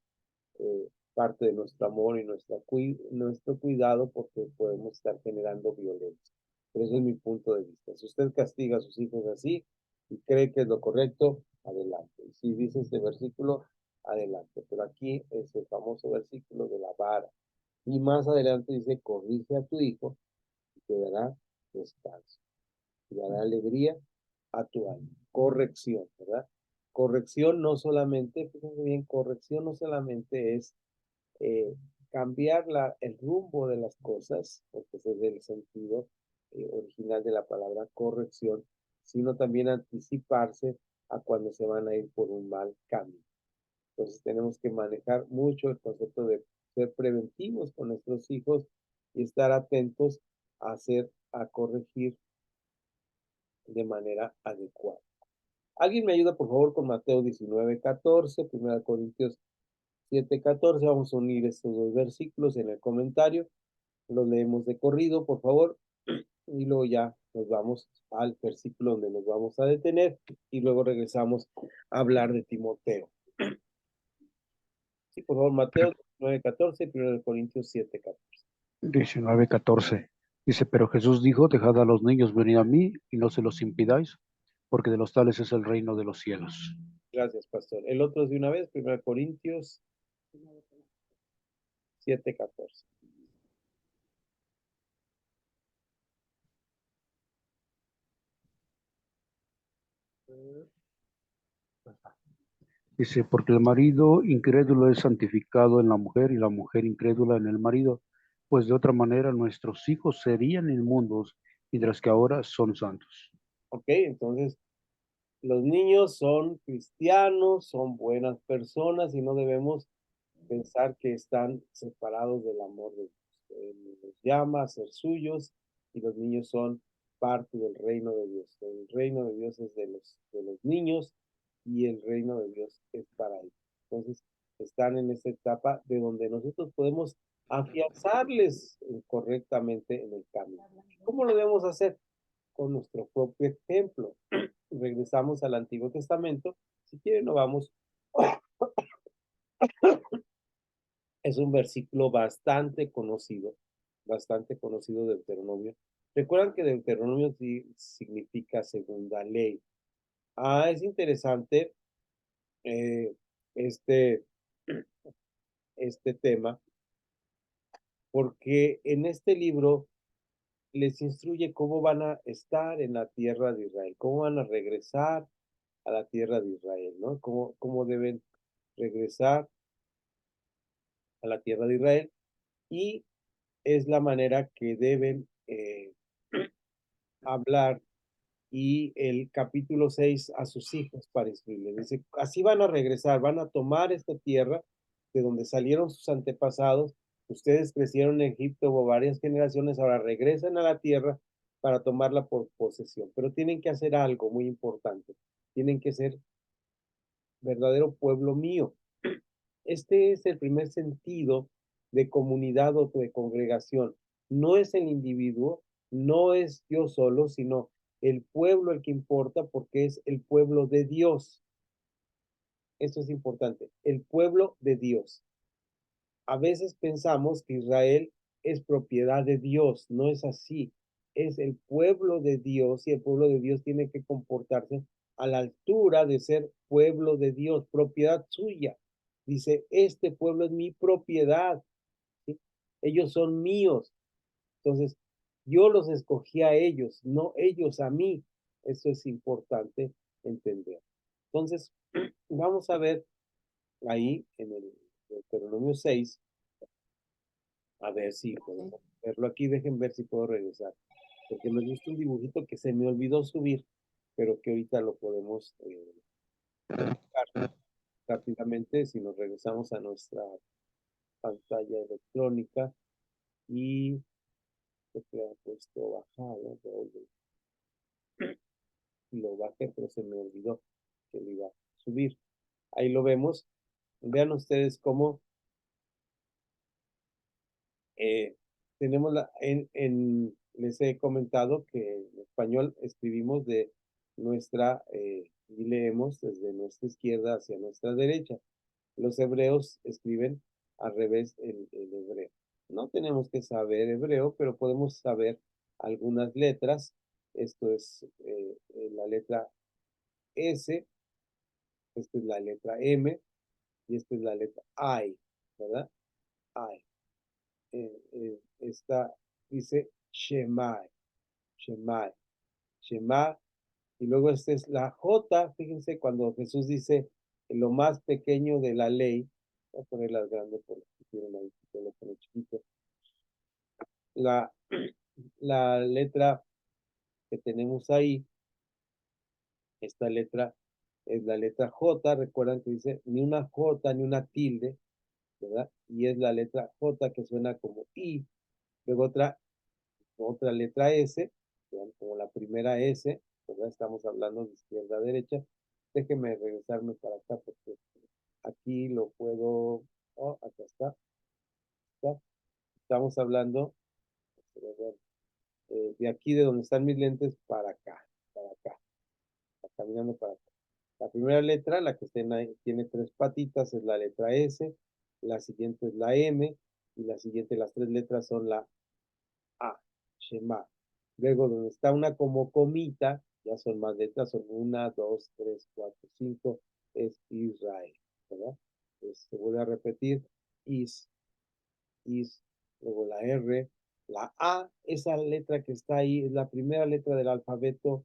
parte de nuestro amor y nuestro cuidado porque podemos estar generando violencia. Pero ese es mi punto de vista. Si usted castiga a sus hijos así y cree que es lo correcto, adelante. Y si dice este versículo, adelante. Pero aquí es el famoso versículo de la vara. Y más adelante dice, corrige a tu hijo y te dará descanso, y dará alegría a tu alma. Corrección, ¿verdad? Corrección no solamente, fíjense bien, corrección no solamente es eh, cambiar el rumbo de las cosas, porque ese es el sentido original de la palabra corrección, sino también anticiparse a cuando se van a ir por un mal camino. Entonces tenemos que manejar mucho el concepto de ser preventivos con nuestros hijos y estar atentos a corregir de manera adecuada. ¿Alguien me ayuda, por favor, con Mateo 19:14, 1 Corintios 7:14? Vamos a unir estos dos versículos en el comentario. Los leemos de corrido, por favor, y luego ya nos vamos al versículo donde nos vamos a detener y luego regresamos a hablar de Timoteo. Sí, por favor, Mateo 19:14, 1 Corintios 7:14. 19:14. Dice, pero Jesús dijo, dejad a los niños venir a mí y no se los impidáis, porque de los tales es el reino de los cielos. Gracias, pastor. El otro es de una vez, 1 Corintios 7:14. Dice, porque el marido incrédulo es santificado en la mujer y la mujer incrédula en el marido, pues de otra manera nuestros hijos serían inmundos, mientras que ahora son santos. Ok, entonces los niños son cristianos, son buenas personas y no debemos pensar que están separados del amor de Dios. Él los llama a ser suyos y los niños son parte del reino de Dios. El reino de Dios es de los niños y el reino de Dios es para ellos. Entonces, están en esta etapa de donde nosotros podemos afianzarles correctamente en el camino. ¿Cómo lo debemos hacer? Con nuestro propio ejemplo. Regresamos al Antiguo Testamento. Si quieren, nos vamos. Es un versículo bastante conocido de Deuteronomio. Recuerdan que Deuteronomio significa segunda ley. Es interesante eh, este, este tema, porque en este libro les instruye cómo van a estar en la tierra de Israel, cómo van a regresar a la tierra de Israel, ¿no? Cómo deben regresar a la tierra de Israel y es la manera que deben hablar y el capítulo 6 a sus hijos para instruirles. Dice, así van a regresar, van a tomar esta tierra de donde salieron sus antepasados. Ustedes crecieron en Egipto o varias generaciones, ahora regresan a la tierra para tomarla por posesión. Pero tienen que hacer algo muy importante. Tienen que ser verdadero pueblo mío. Este es el primer sentido de comunidad o de congregación. No es el individuo, no es yo solo, sino el pueblo el que importa porque es el pueblo de Dios. Esto es importante, el pueblo de Dios. A veces pensamos que Israel es propiedad de Dios, no es así. Es el pueblo de Dios y el pueblo de Dios tiene que comportarse a la altura de ser pueblo de Dios, propiedad suya. Dice, este pueblo es mi propiedad, ¿sí? Ellos son míos. Entonces, yo los escogí a ellos, no ellos a mí. Eso es importante entender. Entonces, vamos a ver ahí en el Deuteronomio 6, a ver si podemos verlo aquí. Dejen ver si puedo regresar. Porque me gusta un dibujito que se me olvidó subir, pero que ahorita lo podemos buscar rápidamente si nos regresamos a nuestra pantalla electrónica y que ha puesto bajado, lo bajé, pero se me olvidó que lo iba a subir. Ahí lo vemos. Vean ustedes cómo tenemos les he comentado que en español escribimos de y leemos desde nuestra izquierda hacia nuestra derecha. Los hebreos escriben al revés el hebreo. No tenemos que saber hebreo, pero podemos saber algunas letras. Esto es la letra S, esta es la letra M y esta es la letra I, ¿verdad? I. esta dice Shemai, Shemai, Shema, y luego esta es la J, fíjense cuando Jesús dice lo más pequeño de la ley, voy a ponerlas grandes porque quieren ahí, que lo pone chiquito, la, la letra que tenemos ahí, esta letra es la letra J, recuerdan que dice ni una J ni una tilde, ¿verdad? Y es la letra J que suena como I, luego otra letra S, vean, como la primera S, ¿verdad? Estamos hablando de izquierda a derecha. Déjenme regresarme para acá porque aquí lo puedo, oh, acá está, está. Estamos hablando de aquí de donde están mis lentes para acá, caminando para acá. La primera letra, la que tiene tres patitas, es la letra S, la siguiente es la M, y la siguiente, las tres letras son la A, Shema. Luego, donde está una como comita, ya son más letras, son 1, 2, 3, 4, 5, es Israel, ¿verdad? Se vuelve a repetir, is, luego la R, la A, esa letra que está ahí, es la primera letra del alfabeto,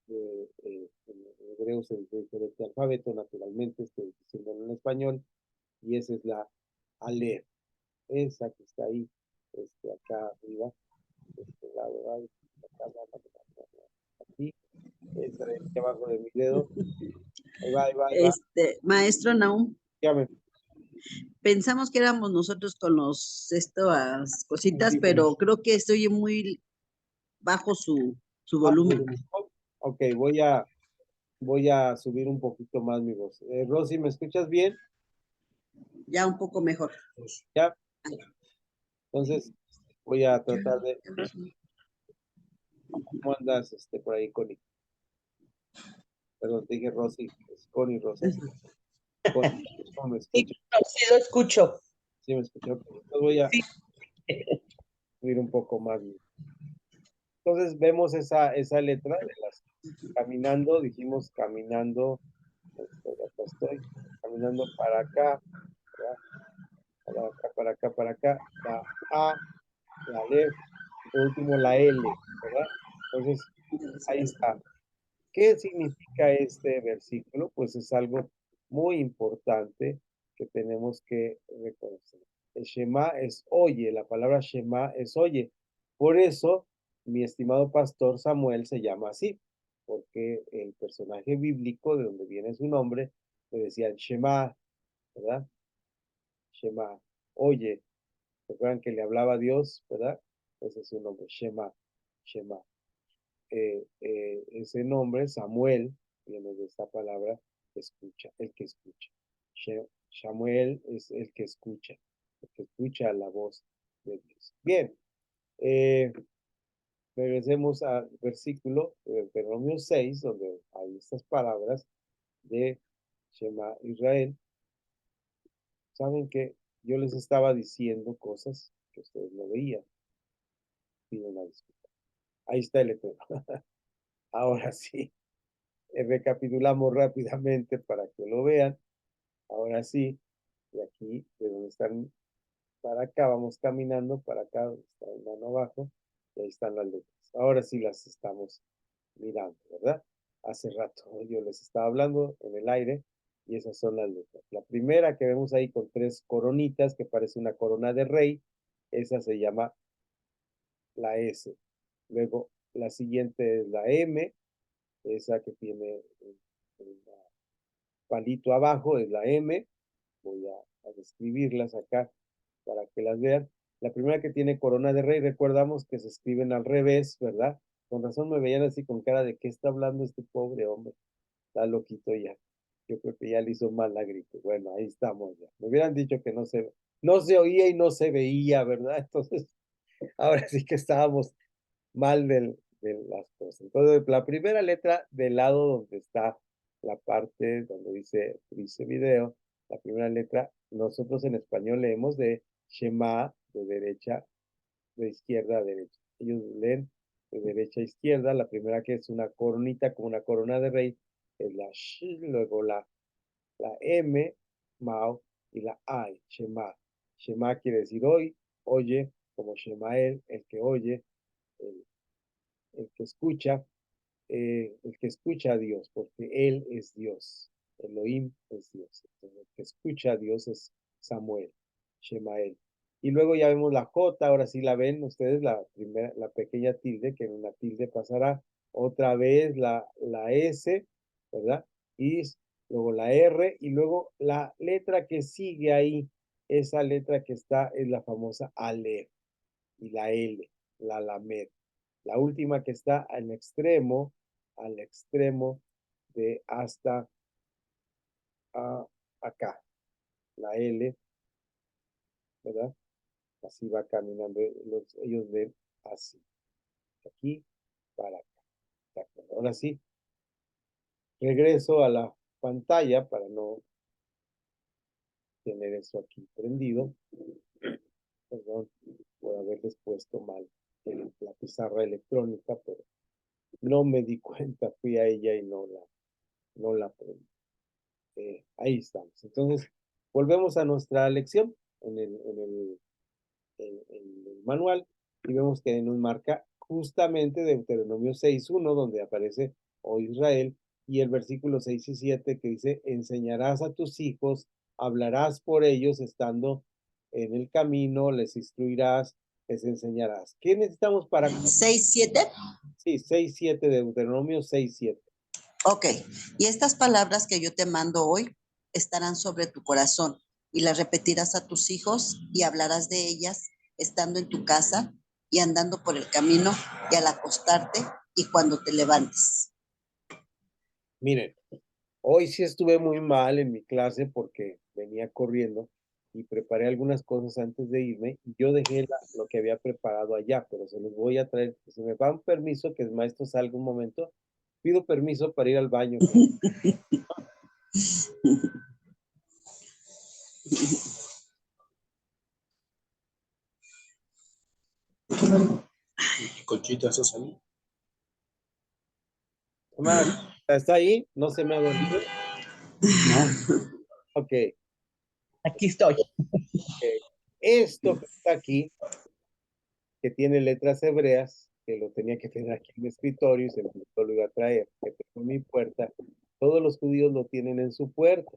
en hebreo se dice diferente alfabeto, naturalmente, estoy diciendo en español, y esa es la Aleph, esa que está ahí, acá arriba, este lado, ahí, aquí, esa de aquí abajo de mi dedo, ahí va, ahí va, ahí va, Maestro Naum, llame. pensamos que éramos nosotros con estas cositas, pero creo que estoy muy bajo su volumen. Ok, voy a subir un poquito más mi voz. Rosy, ¿me escuchas bien? Ya un poco mejor. ¿Ya? Entonces, voy a tratar de... ¿Cómo andas por ahí, Connie? Perdón, te dije Rosy, es Connie Rosas. Connie, ¿cómo me Sí, escuchas? sí lo escucho. Sí, me escuchó. Entonces voy a Sí. subir un poco más. Entonces vemos esa letra de las caminando, dijimos caminando, acá estoy, caminando para acá, ¿verdad? Para acá, para acá, para acá, la A, la L, y por último la L, ¿verdad? Entonces, ahí está. ¿Qué significa este versículo? Pues es algo muy importante que tenemos que reconocer. El Shema es oye, la palabra Shema es oye. Por eso, mi estimado pastor Samuel se llama así, porque el personaje bíblico de donde viene su nombre le decían Shema, ¿verdad? Shema, oye. ¿Recuerdan que le hablaba a Dios, verdad? Ese es su nombre, Shema, Shema. Ese nombre, Samuel, viene de esta palabra, escucha, el que escucha. Samuel es el que escucha la voz de Dios. Bien, regresemos al versículo de Deuteronomio 6, donde hay estas palabras de Shema Israel. Saben que yo les estaba diciendo cosas que ustedes no veían. Pido una disculpa. Ahí está el letrero. Ahora sí, recapitulamos rápidamente para que lo vean. Ahora sí, de aquí, de donde están para acá, vamos caminando para acá, donde está el mano abajo, y ahí están las letras. Ahora sí las estamos mirando, ¿verdad? Hace rato yo les estaba hablando en el aire y esas son las letras. La primera que vemos ahí con tres coronitas, que parece una corona de rey, esa se llama la S. Luego, la siguiente es la M, esa que tiene un palito abajo, es la M. Voy a describirlas acá para que las vean. La primera que tiene corona de rey, recordamos que se escriben al revés, ¿verdad? Con razón me veían así con cara de qué está hablando este pobre hombre. Está loquito ya. Yo creo que ya le hizo mal la gripe. Bueno, ahí estamos ya. Me hubieran dicho que no se oía y no se veía, ¿verdad? Entonces, ahora sí que estábamos mal de las cosas. Entonces, la primera letra del lado donde está la parte donde dice video, la primera letra, nosotros en español leemos de Shema, de derecha, de izquierda a derecha. Ellos leen de derecha a izquierda, la primera que es una coronita, como una corona de rey, es la Sh, luego la M, Mao, y la I, Shema, Shema quiere decir hoy, oye, como Shemael, el que oye, el, el que escucha, el que escucha a Dios, porque Él es Dios. Elohim es Dios. Entonces, el que escucha a Dios es Samuel, Shemael. Y luego ya vemos la J, ahora sí la ven ustedes, la primera, la pequeña tilde, que en una tilde pasará otra vez la S, ¿verdad? Y luego la R, y luego la letra que sigue ahí, esa letra que está es la famosa Aleph, y la L, la Lamed. La última que está al extremo de hasta acá, la L, ¿verdad? Así va caminando, ellos ven así, aquí para acá. ¿De acuerdo? Ahora sí, regreso a la pantalla para no tener eso aquí prendido. Perdón por haberles puesto mal en la pizarra electrónica, pero no me di cuenta, fui a ella y no la prendí. Ahí estamos. Entonces, volvemos a nuestra lección en el manual y vemos que nos marca justamente Deuteronomio 6.1, donde aparece, oh Israel, y el versículo 6 y 7 que dice, enseñarás a tus hijos, hablarás por ellos estando en el camino, les instruirás, les enseñarás. ¿Qué necesitamos para? 6:7. Sí, 6.7, Deuteronomio 6.7. Ok, y estas palabras que yo te mando hoy estarán sobre tu corazón y las repetirás a tus hijos y hablarás de ellas estando en tu casa y andando por el camino y al acostarte y cuando te levantes. Miren, hoy sí estuve muy mal en mi clase porque venía corriendo y preparé algunas cosas antes de irme y yo dejé lo que había preparado allá, pero se los voy a traer. Si me dan permiso, que el maestro salga un momento, pido permiso para ir al baño. Conchita, ¿estás ahí? Mamá, ¿está ahí? ¿No se me ha dormido? No. Ok. Aquí estoy. Esto que está aquí, que tiene letras hebreas, que lo tenía que tener aquí en mi escritorio y se me lo iba a traer, que tengo en mi puerta, todos los judíos lo tienen en su puerta.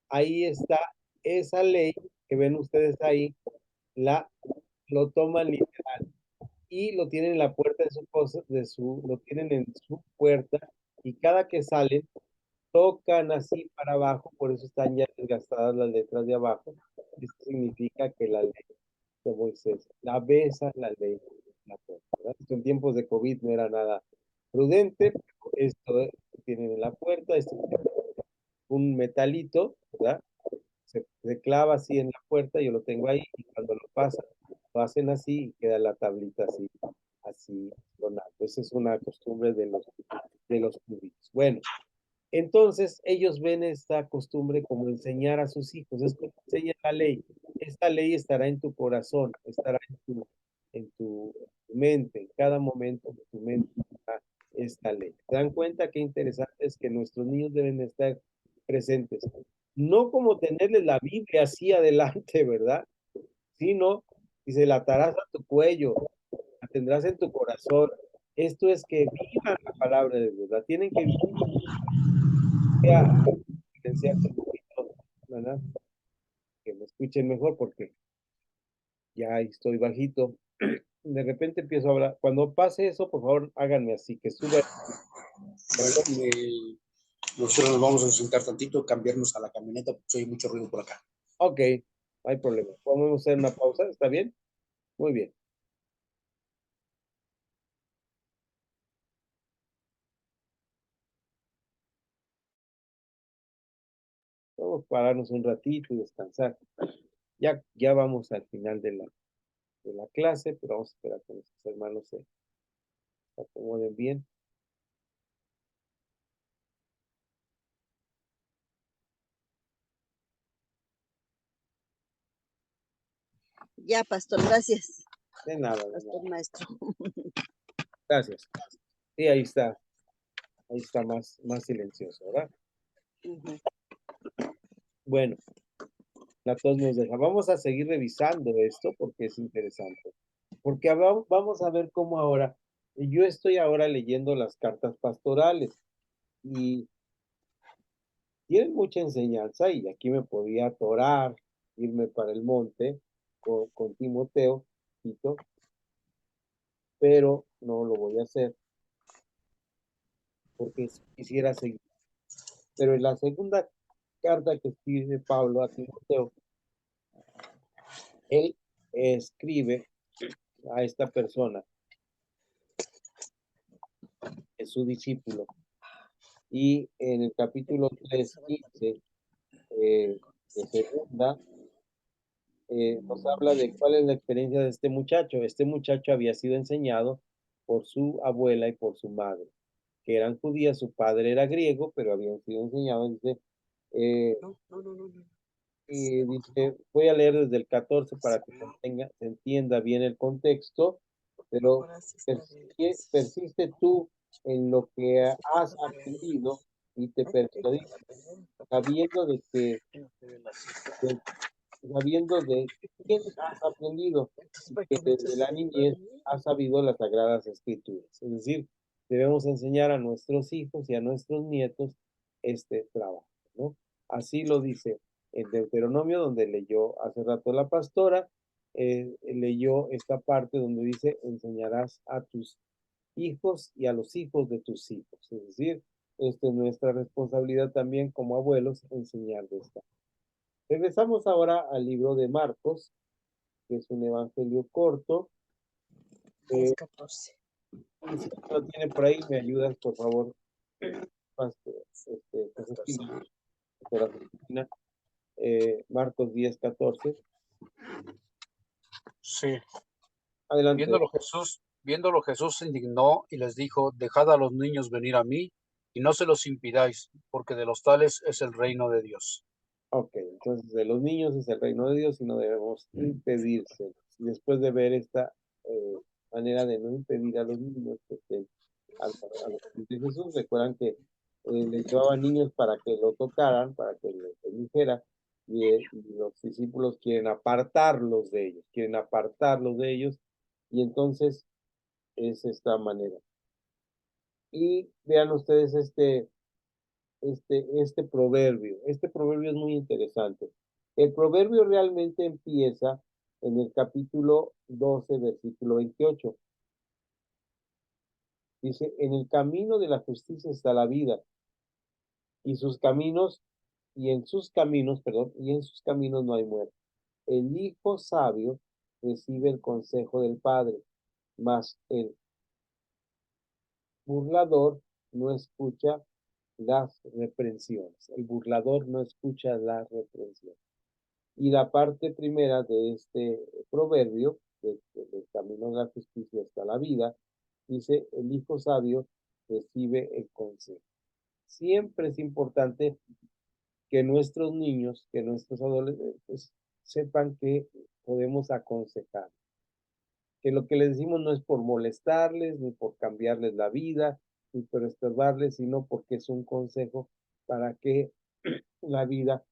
Ahí está esa ley que ven ustedes ahí, lo toman literal y lo tienen en la puerta de su cosa, lo tienen en su puerta y cada que salen tocan así para abajo, por eso están ya desgastadas las letras de abajo. Esto significa que la ley de Moisés, la besa la ley, la puerta, ¿verdad? Esto en tiempos de COVID no era nada prudente, pero esto tienen en la puerta, esto tiene un metalito, ¿verdad? Se clava así en la puerta, yo lo tengo ahí y cuando lo pasan, lo hacen así y queda la tablita así donado. Esa es una costumbre de los judíos. Bueno, entonces ellos ven esta costumbre como enseñar a sus hijos, es como enseña la ley. Esta ley estará en tu corazón, estará en tu mente, en cada momento de tu mente estará esta ley. ¿Se dan cuenta qué interesante es que nuestros niños deben estar presentes? No como tenerles la Biblia así adelante, ¿verdad? Sino, dice, la atarás a tu cuello, la tendrás en tu corazón. Esto es que vivan la palabra de Dios, la tienen que vivir, silenciarse un poquito, ¿verdad? Que me escuchen mejor porque ya estoy bajito. De repente empiezo a hablar. Cuando pase eso, por favor, háganme así, que suba. Nosotros nos vamos a sentar tantito, cambiarnos a la camioneta, porque hay mucho ruido por acá. Ok, no hay problema. Podemos hacer una pausa, ¿está bien? Muy bien. Vamos a pararnos un ratito y descansar. Ya vamos al final de la clase, pero vamos a esperar que nuestros hermanos se acomoden bien. Ya, pastor, gracias. De nada, de Pastor nada. maestro. Gracias. Sí, ahí está. Ahí está más silencioso, ¿verdad? Ujú. Bueno, todos nos deja. Vamos a seguir revisando esto porque es interesante. Porque vamos a ver cómo ahora, yo estoy ahora leyendo las cartas pastorales y tienen mucha enseñanza y aquí me podía atorar, irme para el monte con Timoteo, Tito, pero no lo voy a hacer porque quisiera seguir. Pero en la segunda carta que escribe Pablo a Timoteo, él escribe a esta persona, es su discípulo, y en el capítulo 3:15 de segunda, nos habla de cuál es la experiencia de este muchacho. Este muchacho había sido enseñado por su abuela y por su madre, que eran judías, su padre era griego, pero habían sido enseñados, dice, eh, y dice, voy a leer desde el 14 para que se entienda bien el contexto, pero persiste tú en lo que has aprendido y te persuadiste, sabiendo de que, de- sabiendo de quién has aprendido y que desde la niñez has sabido las sagradas escrituras. Es decir, debemos enseñar a nuestros hijos y a nuestros nietos este trabajo, ¿no? Así lo dice el Deuteronomio, donde leyó hace rato la pastora, leyó esta parte donde dice, enseñarás a tus hijos y a los hijos de tus hijos. Es decir, esta es nuestra responsabilidad también como abuelos, enseñar de esta. Regresamos ahora al libro de Marcos, que es un evangelio corto. Y si lo tiene por ahí, me ayudas, por favor, Pastor, Josefina, pastora Josefina, Marcos 10:14. Sí. Adelante. Viéndolo Jesús se indignó y les dijo, dejad a los niños venir a mí y no se los impidáis, porque de los tales es el reino de Dios. Ok, entonces de los niños es el reino de Dios y no debemos impedírselo. Después de ver esta manera de no impedir a los niños que estén a los pies de Jesús, recuerdan que le llevaban niños para que lo tocaran, para que lo bendijera, y los discípulos quieren apartarlos de ellos, y entonces es esta manera. Y vean ustedes este proverbio. Este proverbio es muy interesante. El proverbio realmente empieza en el capítulo 12, versículo 28. Dice, en el camino de la justicia está la vida, y sus caminos, y en sus caminos no hay muerte. El hijo sabio recibe el consejo del padre, mas el burlador no escucha las reprensiones. El burlador no escucha las reprensiones. Y la parte primera de este proverbio, del camino de la justicia hasta la vida, dice, el hijo sabio recibe el consejo. Siempre es importante que nuestros niños, que nuestros adolescentes sepan que podemos aconsejar, que lo que les decimos no es por molestarles, ni por cambiarles la vida, ni por estorbarles, sino porque es un consejo para que la vida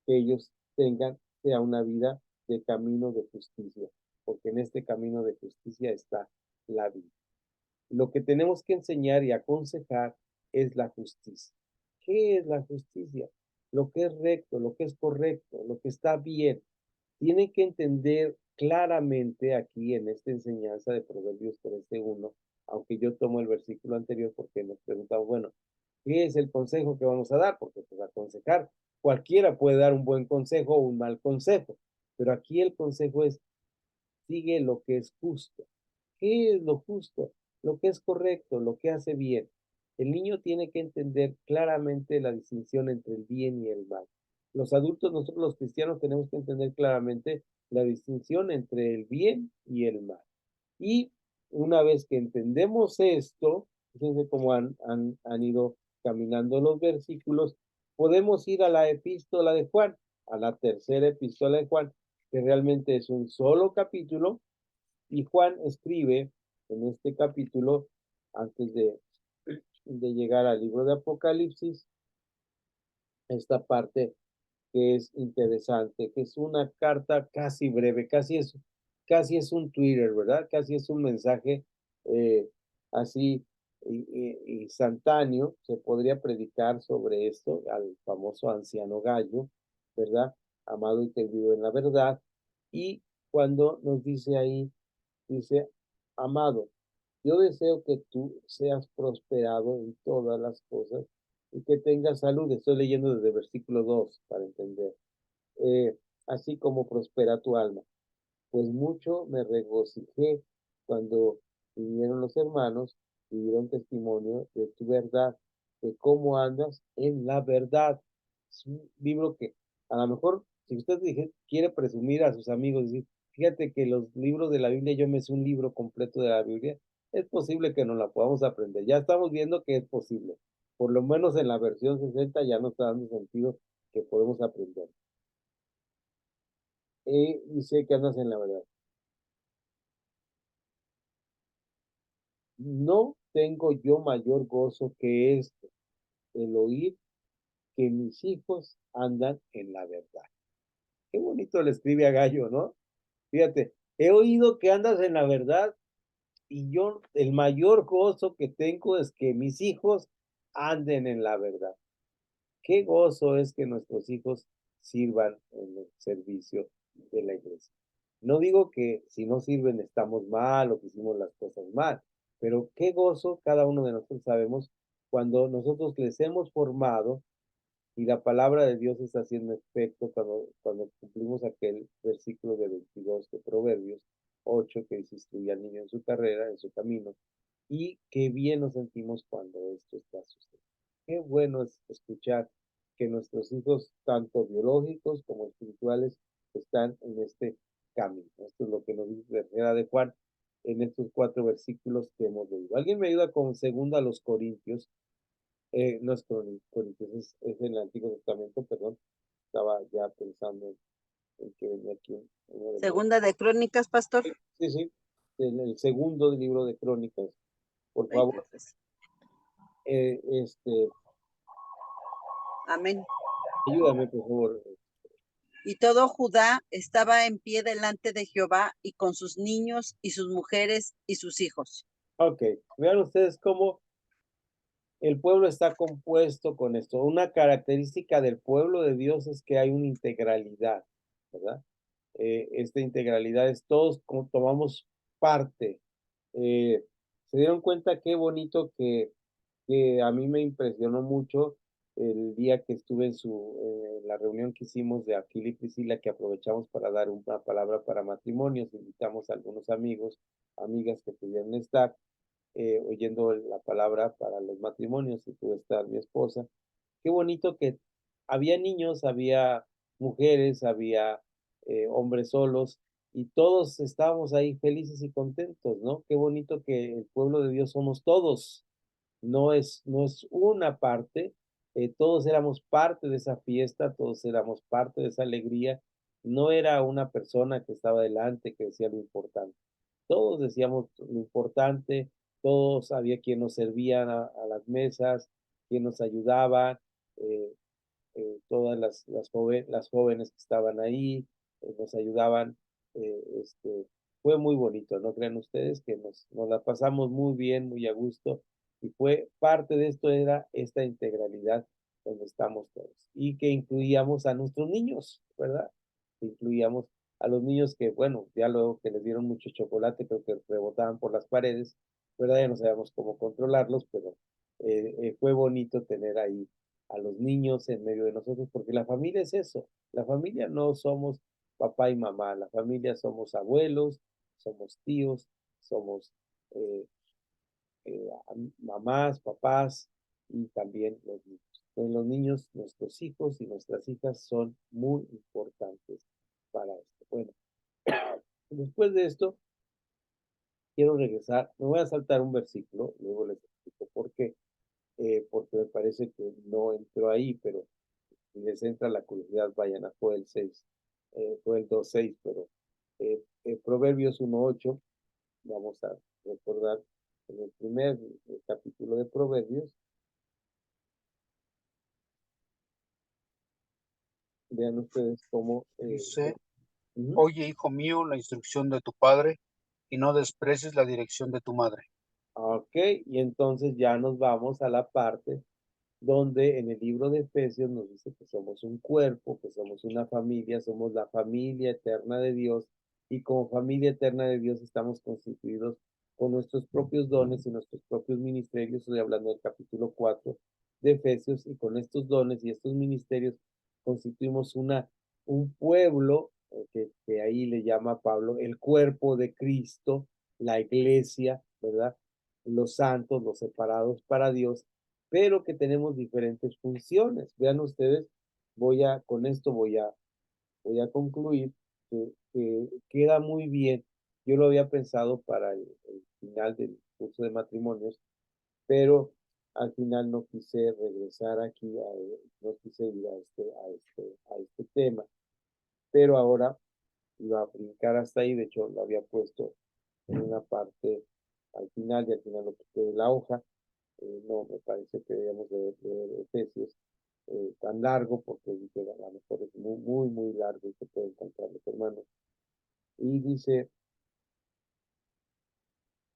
que ellos tengan sea una vida de camino de justicia, porque en este camino de justicia está la vida. Lo que tenemos que enseñar y aconsejar es la justicia. ¿Qué es la justicia? Lo que es recto, lo que es correcto, lo que está bien. Tienen que entender claramente aquí en esta enseñanza de Proverbios 13:1, aunque yo tomo el versículo anterior porque nos preguntamos, bueno, ¿qué es el consejo que vamos a dar? Porque pues aconsejar, cualquiera puede dar un buen consejo o un mal consejo, pero aquí el consejo es, sigue lo que es justo. ¿Qué es lo justo? Lo que es correcto, lo que hace bien. El niño tiene que entender claramente la distinción entre el bien y el mal. Los adultos, nosotros los cristianos, tenemos que entender claramente la distinción entre el bien y el mal. Y una vez que entendemos esto, fíjense cómo han ido caminando los versículos, podemos ir a la epístola de Juan, a la tercera epístola de Juan, que realmente es un solo capítulo, y Juan escribe en este capítulo, antes de llegar al libro de Apocalipsis, esta parte que es interesante, que es una carta casi breve, casi es un Twitter, ¿verdad? Casi es un mensaje eh, así instantáneo. Se podría predicar sobre esto al famoso anciano Gallo, ¿verdad? Amado y querido en la verdad. Y cuando nos dice ahí, dice, amado, yo deseo que tú seas prosperado en todas las cosas y que tengas salud. Estoy leyendo desde el versículo 2 para entender. Eh, Así como prospera tu alma. Pues mucho me regocijé cuando vinieron los hermanos y dieron testimonio de tu verdad, de cómo andas en la verdad. Es un libro que a lo mejor, si usted quiere presumir a sus amigos, decir, fíjate que los libros de la Biblia, yo me sé un libro completo de la Biblia, es posible que nos la podamos aprender. Ya estamos viendo que es posible. Por lo menos en la versión 60 ya nos está dando sentido que podemos aprender. Y sé que andas en la verdad. No tengo yo mayor gozo que este, el oír que mis hijos andan en la verdad. Qué bonito le escribe a Gallo, ¿no? Fíjate, he oído que andas en la verdad y yo el mayor gozo que tengo es que mis hijos anden en la verdad. Qué gozo es que nuestros hijos sirvan en el servicio de la iglesia. No digo que si no sirven estamos mal o que hicimos las cosas mal, pero qué gozo cada uno de nosotros sabemos cuando nosotros les hemos formado y la palabra de Dios está haciendo efecto cuando cumplimos aquel versículo de 22 de Proverbios 8 que dice instruye al niño en su carrera, en su camino, y qué bien nos sentimos cuando esto está sucediendo. Qué bueno es escuchar que nuestros hijos, tanto biológicos como espirituales, están en este camino. Esto es lo que nos dice Tercera de Juan en estos 4 versículos que hemos leído. ¿Alguien me ayuda con segunda a los Corintios? No es Corintios, es en el Antiguo Testamento, perdón. Estaba ya pensando en que venía aquí uno de los... Segunda de Crónicas, pastor. Sí, sí, en el segundo libro de Crónicas, por favor. Este, Amén. ayúdame, por favor. Y todo Judá estaba en pie delante de Jehová y con sus niños y sus mujeres y sus hijos. Ok, vean ustedes cómo el pueblo está compuesto con esto. Una característica del pueblo de Dios es que hay una integralidad, ¿verdad? Esta integralidad es todos como tomamos parte. Se dieron cuenta qué bonito que a mí me impresionó mucho el día que estuve en la reunión que hicimos de Aquila y Priscila, que aprovechamos para dar una palabra para matrimonios. Invitamos a algunos amigos, amigas que pudieran estar oyendo la palabra para los matrimonios y pudo estar mi esposa. Qué bonito que había niños, había mujeres, había hombres solos y todos estábamos ahí felices y contentos, ¿no? Qué bonito que el pueblo de Dios somos todos, no es una parte, todos éramos parte de esa fiesta, todos éramos parte de esa alegría, no era una persona que estaba delante que decía lo importante, todos decíamos lo importante, todos había quien nos servían a las mesas, quien nos ayudaba, eh, todas las jóvenes que estaban ahí, nos ayudaban, fue muy bonito, ¿no crean ustedes? Que nos la pasamos muy bien, muy a gusto, y fue parte de esto era esta integralidad donde estamos todos, y que incluíamos a nuestros niños, ¿verdad? Que incluíamos a los niños que, bueno, ya luego que les dieron mucho chocolate, creo que rebotaban por las paredes, ¿verdad? Ya no sabíamos cómo controlarlos, pero fue bonito tener ahí a los niños en medio de nosotros, porque la familia es eso. La familia no somos papá y mamá, la familia somos abuelos, somos tíos, somos eh, eh, mamás, papás y también los niños. Entonces, los niños, nuestros hijos y nuestras hijas son muy importantes para esto. Bueno, después de esto, quiero regresar, me voy a saltar un versículo, luego les explico por qué, porque me parece que no entró ahí, pero si les entra la curiosidad, vayan a Joel 6, Joel 2:6, pero Proverbios 1:8, vamos a recordar en el primer capítulo de Proverbios, Vean ustedes cómo... Dice, ujú. oye, hijo mío, la instrucción de tu padre y no desprecies la dirección de tu madre. Ok, y entonces ya nos vamos a la parte donde en el libro de Efesios nos dice que somos un cuerpo, que somos una familia, somos la familia eterna de Dios, y como familia eterna de Dios estamos constituidos con nuestros propios dones y nuestros propios ministerios. Estoy hablando del capítulo 4 de Efesios, y con estos dones y estos ministerios constituimos un pueblo, que ahí le llama Pablo el cuerpo de Cristo, la iglesia, ¿verdad? Los santos, los separados para Dios, pero que tenemos diferentes funciones. Vean ustedes, con esto voy a concluir, que queda muy bien. Yo lo había pensado para el final del curso de matrimonios, pero al final no quise regresar aquí, no quise ir a este tema, pero ahora iba a brincar hasta ahí. De hecho lo había puesto en una parte al final, y al final lo quité de la hoja. No, me parece que debíamos de Efesios tan largo, porque dice, a lo mejor es muy, muy, muy largo y se puede encontrar los hermanos. Y dice,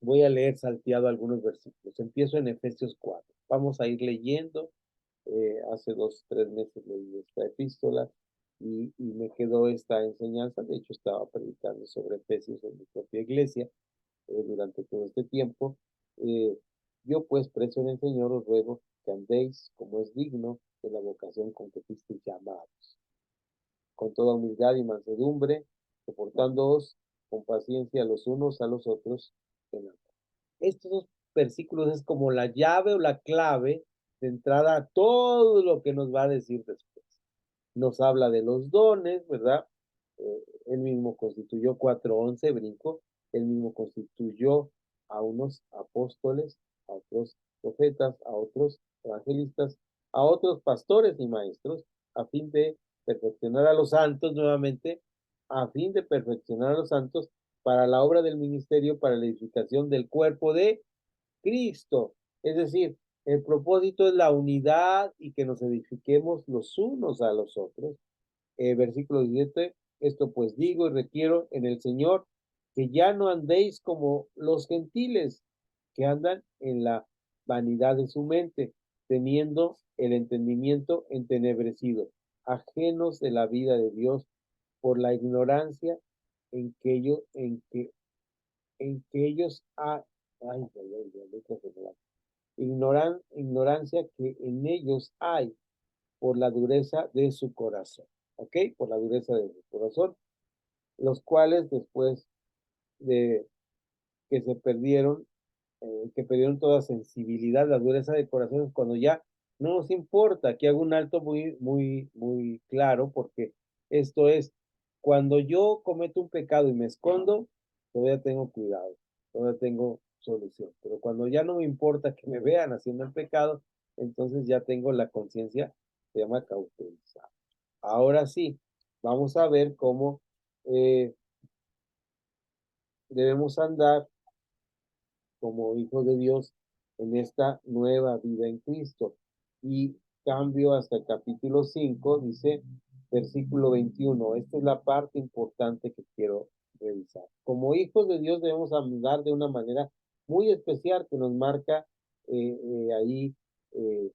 voy a leer salteado algunos versículos. Empiezo en Efesios 4. Vamos a ir leyendo. Hace 2, 3 meses leí esta epístola, y me quedó esta enseñanza. De hecho, estaba predicando sobre Efesios en mi propia iglesia durante todo este tiempo. Eh, yo pues, preso en el Señor, os ruego que andéis como es digno de la vocación con que fuisteis llamados, con toda humildad y mansedumbre, soportándoos con paciencia los unos a los otros en amor. Estos dos versículos es como la llave o la clave de entrada a todo lo que nos va a decir después. Nos habla de los dones, ¿verdad? Él mismo constituyó 4:11, brinco. Él mismo constituyó a unos apóstoles, a otros profetas, a otros evangelistas, a otros pastores y maestros, a fin de perfeccionar a los santos nuevamente, a fin de perfeccionar a los santos para la obra del ministerio, para la edificación del cuerpo de Cristo. Es decir, el propósito es la unidad y que nos edifiquemos los unos a los otros. Versículo 17, esto pues digo y requiero en el Señor, que ya no andéis como los gentiles, que andan en la vanidad de su mente, teniendo el entendimiento entenebrecido, ajenos de la vida de Dios por la ignorancia en que ellos, ay, ignorancia que en ellos hay por la dureza de su corazón, ¿ok? Por la dureza de su corazón, los cuales después de que se perdieron, que perdieron toda sensibilidad, la dureza de corazón es cuando ya no nos importa. Aquí hago un alto muy, muy, muy claro, porque esto es, cuando yo cometo un pecado y me escondo, todavía tengo cuidado, todavía tengo solución, pero cuando ya no me importa que me vean haciendo el pecado, entonces ya tengo la conciencia, se llama cauterizada. Ahora sí, vamos a ver cómo eh, debemos andar como hijos de Dios en esta nueva vida en Cristo. Y cambio hasta el capítulo 5, dice versículo 21. Esta es la parte importante que quiero revisar. Como hijos de Dios debemos andar de una manera muy especial que nos marca ahí eh,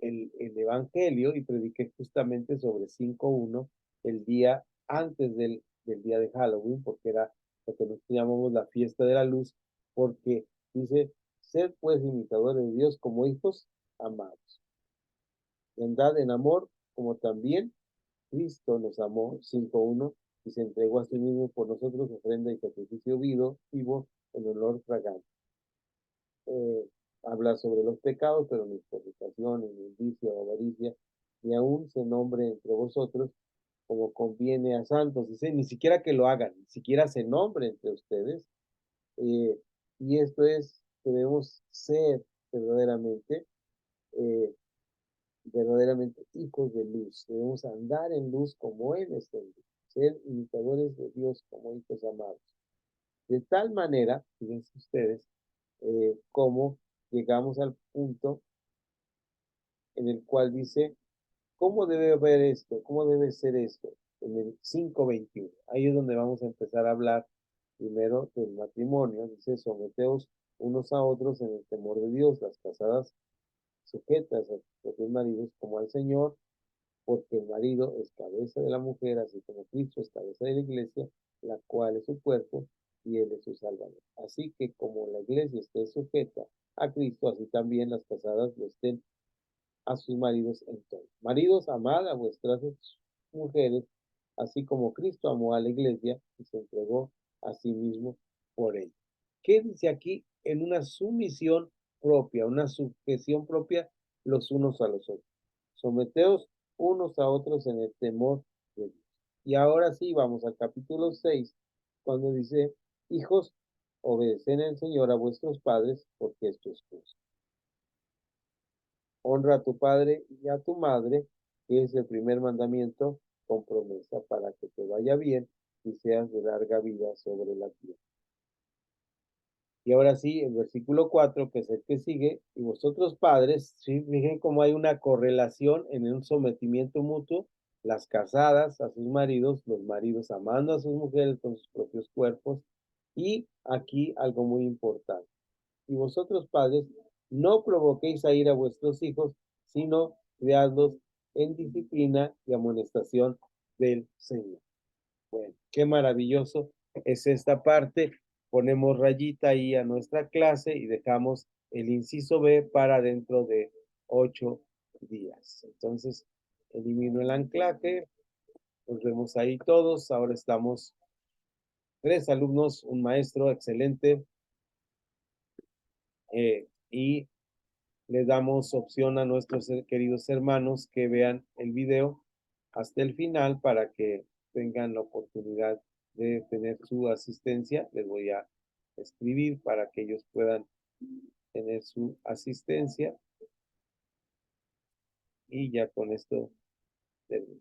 el Evangelio, y prediqué justamente sobre 5:1 el día antes del día de Halloween, porque era lo que nosotros llamamos la fiesta de la luz, porque dice, sed pues imitadores de Dios como hijos amados, y andad en amor como también Cristo nos amó, 5:1, y se entregó a sí mismo por nosotros, ofrenda y sacrificio vivo en olor fragante. Habla sobre los pecados, pero ni fornicación, ni inmundicia o avaricia, ni aún se nombre entre vosotros como conviene a santos. Dice, ni siquiera que lo hagan, ni siquiera se nombre entre ustedes. Eh, y esto es, debemos ser verdaderamente, eh, verdaderamente hijos de luz. Debemos andar en luz como Él está en luz. Ser imitadores de Dios como hijos amados. De tal manera, fíjense ustedes, cómo llegamos al punto en el cual dice ¿Cómo debe ver esto? ¿Cómo debe ser esto? En el 5:21. Ahí es donde vamos a empezar a hablar primero del matrimonio. Dice, someteos unos a otros en el temor de Dios, las casadas sujetas a sus propios maridos como al Señor, porque el marido es cabeza de la mujer, así como Cristo es cabeza de la iglesia, la cual es su cuerpo y él es su salvador. Así que como la iglesia esté sujeta a Cristo, así también las casadas lo estén a sus maridos en todo. Maridos, amad a vuestras mujeres, así como Cristo amó a la iglesia y se entregó a sí mismo por ella. ¿Qué dice aquí? En una sumisión propia, una sujeción propia los unos a los otros. Someteos unos a otros en el temor de Dios. Y ahora sí, vamos al capítulo 6, cuando dice, hijos, obedecen al Señor a vuestros padres, porque esto es justo. Honra a tu padre y a tu madre, que es el primer mandamiento con promesa para que te vaya bien y seas de larga vida sobre la tierra. Y ahora sí, el versículo 4, que es el que sigue, y vosotros padres, ¿sí? Fíjense cómo hay una correlación en un sometimiento mutuo, las casadas a sus maridos, los maridos amando a sus mujeres con sus propios cuerpos, y aquí algo muy importante. Y vosotros padres, no provoquéis a ir a vuestros hijos, sino criadlos en disciplina y amonestación del Señor. Bueno, qué maravilloso es esta parte. Ponemos rayita ahí a nuestra clase y dejamos el inciso B para dentro de 8 días. Entonces, elimino el anclaje. Nos vemos ahí todos. Ahora estamos 3 alumnos, un maestro excelente. Y le damos opción a nuestros queridos hermanos que vean el video hasta el final para que tengan la oportunidad de tener su asistencia. Les voy a escribir para que ellos puedan tener su asistencia. Y ya con esto termino.